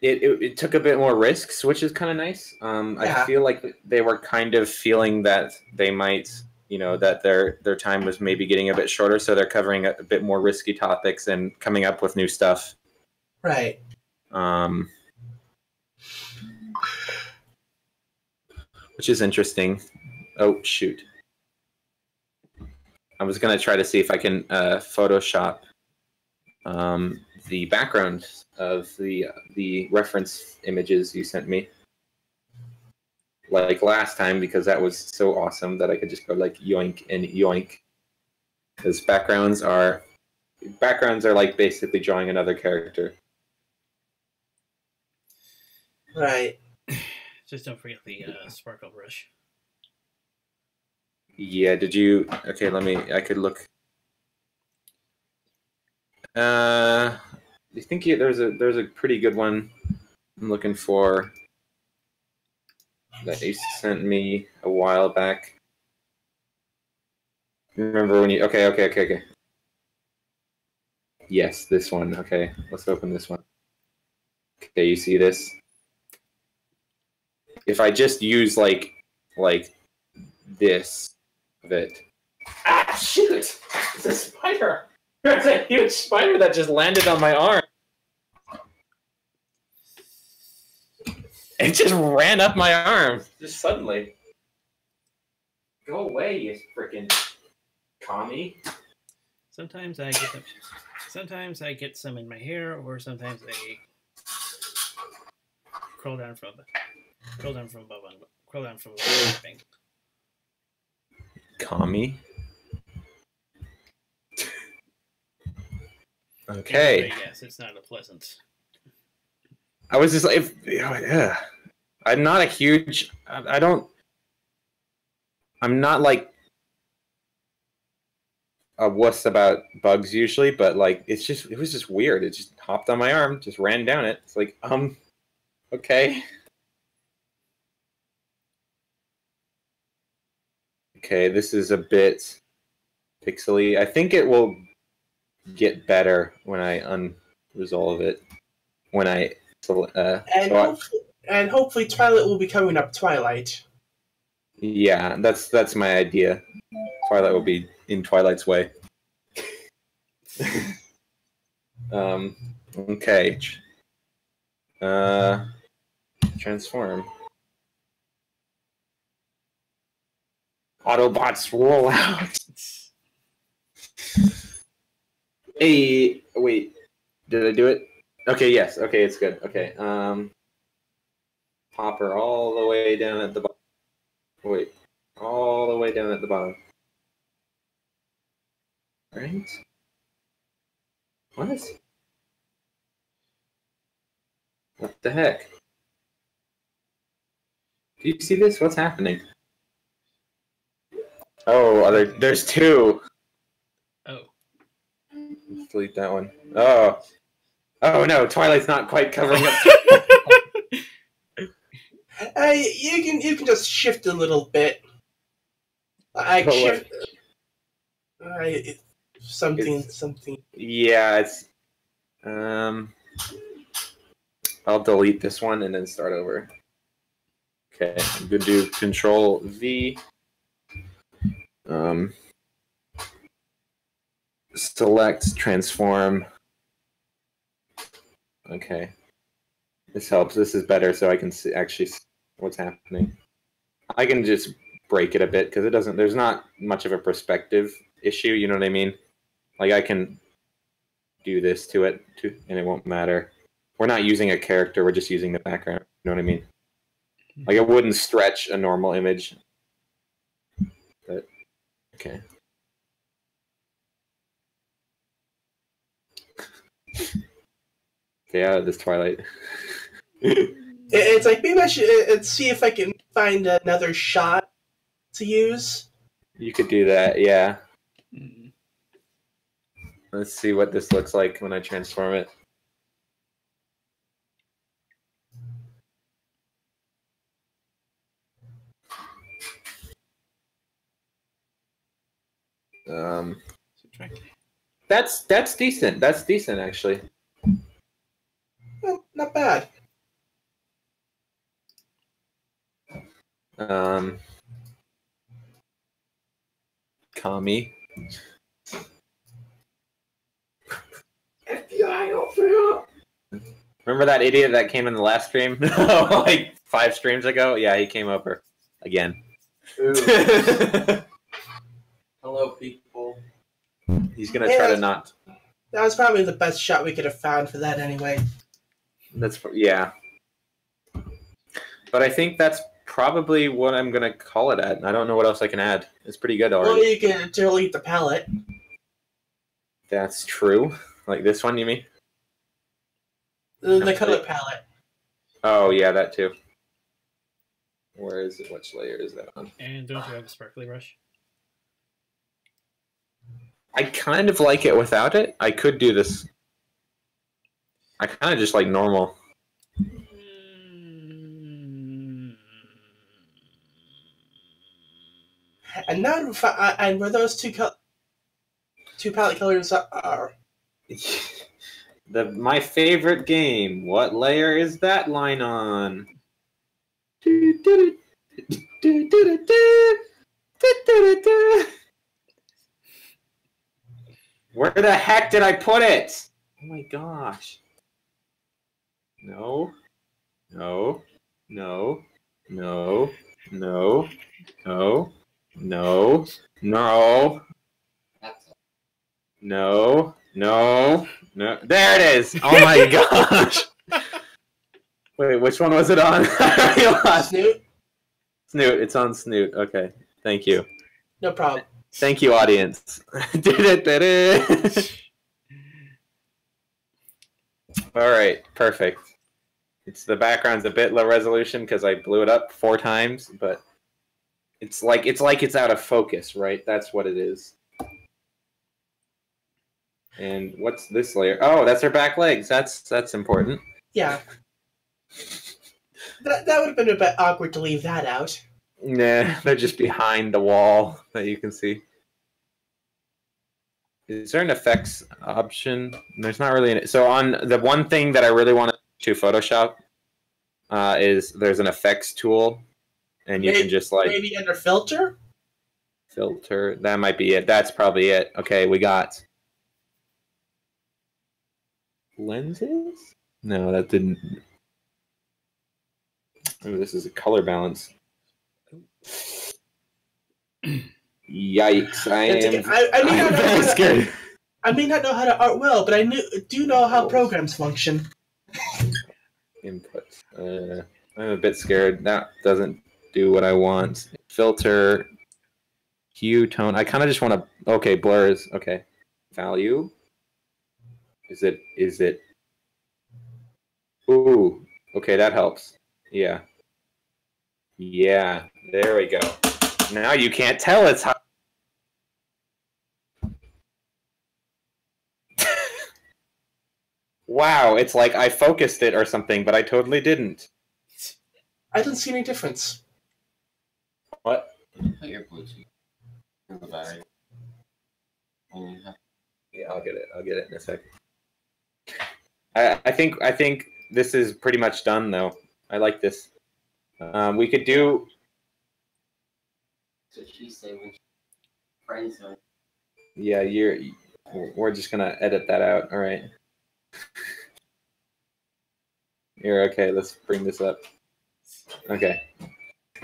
[SPEAKER 1] it took a bit more risks, which is kind of nice.
[SPEAKER 2] Yeah.
[SPEAKER 1] I feel like they were kind of feeling that they might, that their time was maybe getting a bit shorter, so they're covering a bit more risky topics and coming up with new stuff.
[SPEAKER 2] Right.
[SPEAKER 1] Which is interesting. Oh, shoot. I was going to try to see if I can Photoshop the background of the reference images you sent me. Like last time, because that was so awesome that I could just go like yoink and yoink. Because backgrounds are like basically drawing another character.
[SPEAKER 2] Right.
[SPEAKER 3] Just don't forget the sparkle brush.
[SPEAKER 1] Yeah, did you... Okay, I could look... I think there's a pretty good one I'm looking for that you sent me a while back. Remember when you... Okay. Yes, this one. Okay, let's open this one. Okay, you see this? If I just use like this of it. Ah, shoot! It's a spider! There's a huge spider that just landed on my arm. It just ran up my arm. Just suddenly. Go away, you freaking commie.
[SPEAKER 3] Sometimes I get them. Sometimes I get some in my hair, or sometimes they crawl down from above.
[SPEAKER 1] Commie. Okay.
[SPEAKER 3] Anyway, yes, it's not a pleasant.
[SPEAKER 1] I was just like, yeah. I'm not a huge. I'm not like a wuss about bugs usually, but like it was just weird. It just hopped on my arm, just ran down it. It's like, okay. Okay, this is a bit pixely. I think it will get better when I unresolve it. When I
[SPEAKER 2] and hopefully Twilight will be coming up. Twilight.
[SPEAKER 1] Yeah, that's my idea. Twilight will be in Twilight's way. Okay. Transform. Autobots roll out. Hey, wait. Did I do it? Okay, yes. Okay, it's good. Okay. Pop her all the way down at the bottom. Wait. All the way down at the bottom. Right? What? What the heck? Do you see this? What's happening? Oh, there's two.
[SPEAKER 3] Oh.
[SPEAKER 1] Delete that one. Oh. Oh no, Twilight's not quite covering up.
[SPEAKER 2] You can just shift a little bit. Shift. Something.
[SPEAKER 1] Yeah, it's. I'll delete this one and then start over. Okay, I'm gonna do Control V. Select transform. Okay, this helps. This is better, so I can actually see what's happening. I can just break it a bit because it doesn't. There's not much of a perspective issue. You know what I mean? Like I can do this to it, and it won't matter. We're not using a character. We're just using the background. You know what I mean? Like it wouldn't stretch a normal image. But okay. Stay out of this Twilight.
[SPEAKER 2] It's like maybe I should see if I can find another shot to use.
[SPEAKER 1] You could do that, yeah. Let's see what this looks like when I transform it. That's decent. That's decent, actually.
[SPEAKER 2] Well, not bad.
[SPEAKER 1] Kami.
[SPEAKER 2] FBI, open up!
[SPEAKER 1] Remember that idiot that came in the last stream? Like 5 streams ago? Yeah, he came over. Again.
[SPEAKER 4] Hello, people.
[SPEAKER 1] He's gonna try to not...
[SPEAKER 2] That was probably the best shot we could have found for that anyway.
[SPEAKER 1] Yeah. But I think that's probably what I'm gonna call it at. I don't know what else I can add. It's pretty good already.
[SPEAKER 2] Well, you can delete the palette.
[SPEAKER 1] That's true. Like this one, you mean?
[SPEAKER 2] The color palette.
[SPEAKER 1] Oh, yeah, that too. Where is it? Which layer is that on?
[SPEAKER 3] And don't you have a sparkly brush?
[SPEAKER 1] I kind of like it without it. I could do this. I kind of just like normal.
[SPEAKER 2] And now, and where those two palette colors are.
[SPEAKER 1] My favorite game. What layer is that line on? Where the heck did I put it? Oh my gosh. No. No. No. No. No. No. No. No. No. No. No. There it is! Oh my gosh! Wait, which one was it on?
[SPEAKER 2] Snoot?
[SPEAKER 1] Snoot. It's on Snoot. Okay. Thank you.
[SPEAKER 2] No problem.
[SPEAKER 1] Thank you, audience. All right, perfect. The background's a bit low resolution because I blew it up 4 times, but it's like it's out of focus, right? That's what it is. And what's this layer? Oh, that's her back legs. That's important.
[SPEAKER 2] Yeah. That would have been a bit awkward to leave that out.
[SPEAKER 1] Nah, they're just behind the wall that you can see. Is there an effects option? There's not really so on the one thing that I really want to Photoshop is there's an effects tool, and you can just like
[SPEAKER 2] maybe under filter.
[SPEAKER 1] Filter. That might be it. That's probably it. Okay, we got lenses. No, that didn't. Oh, this is a color balance. Yikes!
[SPEAKER 2] I may not know how to art well, but I do know how programs function.
[SPEAKER 1] Input. I'm a bit scared. That doesn't do what I want. Filter. Hue, tone. I kind of just want to. Okay, blurs. Okay. Value. Is it? Ooh. Okay, that helps. Yeah. Yeah, there we go. Now you can't tell it's hot. Wow, it's like I focused it or something, but I totally didn't.
[SPEAKER 2] I didn't see any difference.
[SPEAKER 1] What?
[SPEAKER 4] Put your Bluetooth in the battery.
[SPEAKER 1] Yeah, I'll get it. I'll get it in a sec. I think this is pretty much done though. I like this. We could do.
[SPEAKER 4] So she said when she friends her.
[SPEAKER 1] Yeah, we're just gonna edit that out. All right. Here, okay. Let's bring this up. Okay.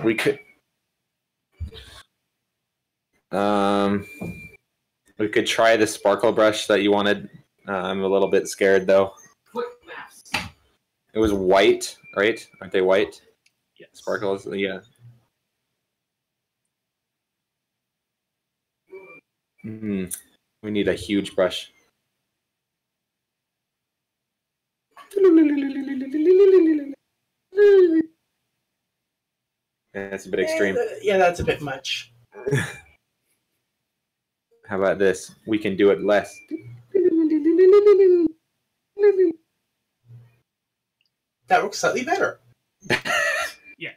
[SPEAKER 1] We could. We could try the sparkle brush that you wanted. I'm a little bit scared though.
[SPEAKER 4] Quick maps.
[SPEAKER 1] It was white, right? Aren't they white?
[SPEAKER 3] Yes.
[SPEAKER 1] Sparkles, yeah. We need a huge brush. That's a bit extreme.
[SPEAKER 2] Yeah, that's a bit much.
[SPEAKER 1] How about this? We can do it less.
[SPEAKER 2] That works slightly better.
[SPEAKER 3] Yes.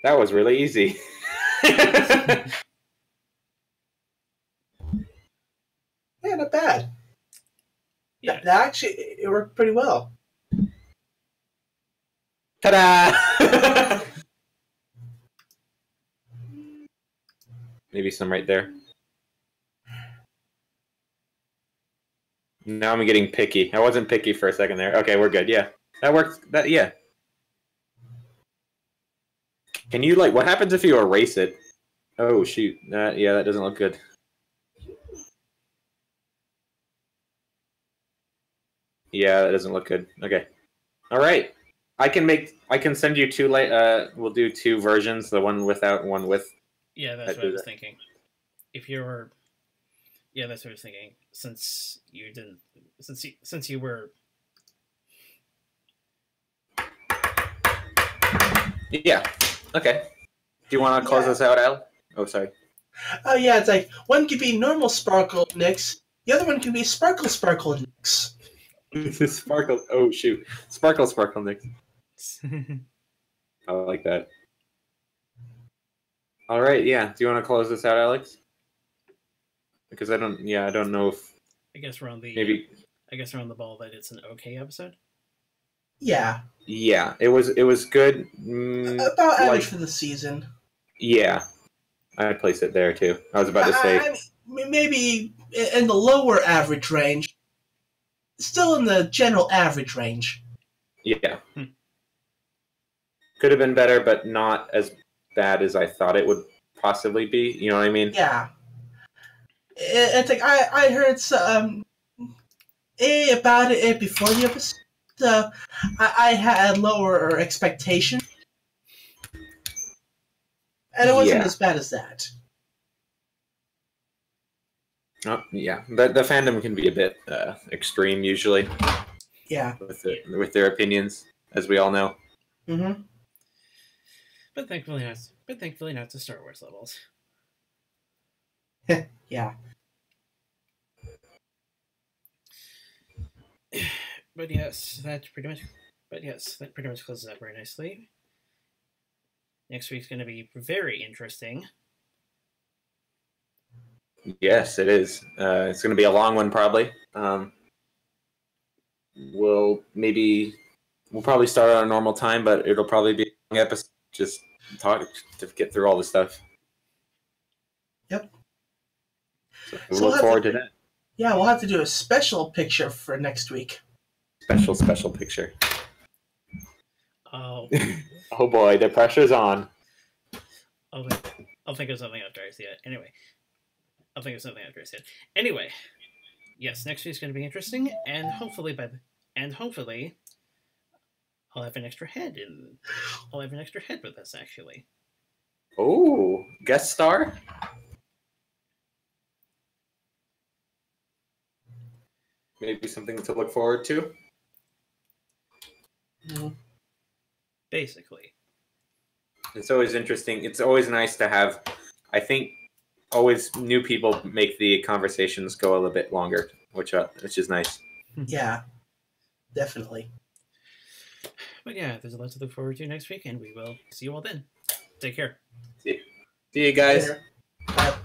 [SPEAKER 1] That was really easy.
[SPEAKER 2] Yeah, not bad.
[SPEAKER 3] Yeah.
[SPEAKER 2] That actually, it worked pretty well.
[SPEAKER 1] Ta-da! Maybe some right there. Now I'm getting picky. I wasn't picky for a second there. Okay, we're good. Yeah, that works. Yeah. Can you what happens if you erase it? Oh shoot! Yeah, that doesn't look good. Yeah, that doesn't look good. Okay. All right. I can send you two. We'll do two versions. The one without, one with.
[SPEAKER 3] Yeah, that's what I was thinking. If you're, yeah, that's what I was thinking. Since you were.
[SPEAKER 1] Yeah. Okay. Do you want to close this out, Al? Oh, sorry.
[SPEAKER 2] Oh yeah, it's like one could be normal sparkle Nix, the other one could be sparkle Nix.
[SPEAKER 1] Sparkle. Oh shoot! Sparkle Nick. I like that. All right. Yeah. Do you want to close this out, Alex? Because I don't. Yeah, I don't know if.
[SPEAKER 3] I guess we're on the.
[SPEAKER 1] Maybe.
[SPEAKER 3] I guess we're on the ball that it's an okay episode.
[SPEAKER 2] Yeah.
[SPEAKER 1] Yeah, it was good.
[SPEAKER 2] About average for the season.
[SPEAKER 1] Yeah, I'd place it there too. I was about to say
[SPEAKER 2] I mean, maybe in the lower average range. Still in the general average range.
[SPEAKER 1] Yeah. Could have been better, but not as bad as I thought it would possibly be. You know what I mean?
[SPEAKER 2] Yeah. It's like I heard some about it before the episode. So I had lower expectation. And it wasn't as bad as that.
[SPEAKER 1] Oh, yeah. The fandom can be a bit extreme usually.
[SPEAKER 2] Yeah.
[SPEAKER 1] With their opinions, as we all know.
[SPEAKER 2] Mm-hmm.
[SPEAKER 3] But thankfully not to Star Wars levels.
[SPEAKER 2] Yeah.
[SPEAKER 3] But yes, that pretty much closes up very nicely. Next week's going to be very interesting.
[SPEAKER 1] Yes, it is. It's going to be a long one, probably. We'll probably start at a normal time, but it'll probably be a long episode. Just talk to get through all the stuff.
[SPEAKER 2] Yep.
[SPEAKER 1] So we look forward to that.
[SPEAKER 2] Yeah, we'll have to do a special picture for next week.
[SPEAKER 1] Special picture.
[SPEAKER 3] Oh.
[SPEAKER 1] Oh boy, the pressure's on.
[SPEAKER 3] I'll think of something after I see it. Anyway, yes, next week's going to be interesting, and hopefully I'll have an extra head with us actually.
[SPEAKER 1] Oh, guest star? maybe something to look forward to.
[SPEAKER 3] Basically.
[SPEAKER 1] It's always interesting. It's always nice to have, I think, always new people make the conversations go a little bit longer, which is nice.
[SPEAKER 2] Yeah, definitely.
[SPEAKER 3] But yeah, there's a lot to look forward to next week, and we will see you all then. Take care.
[SPEAKER 1] See you guys.
[SPEAKER 2] Later. Bye.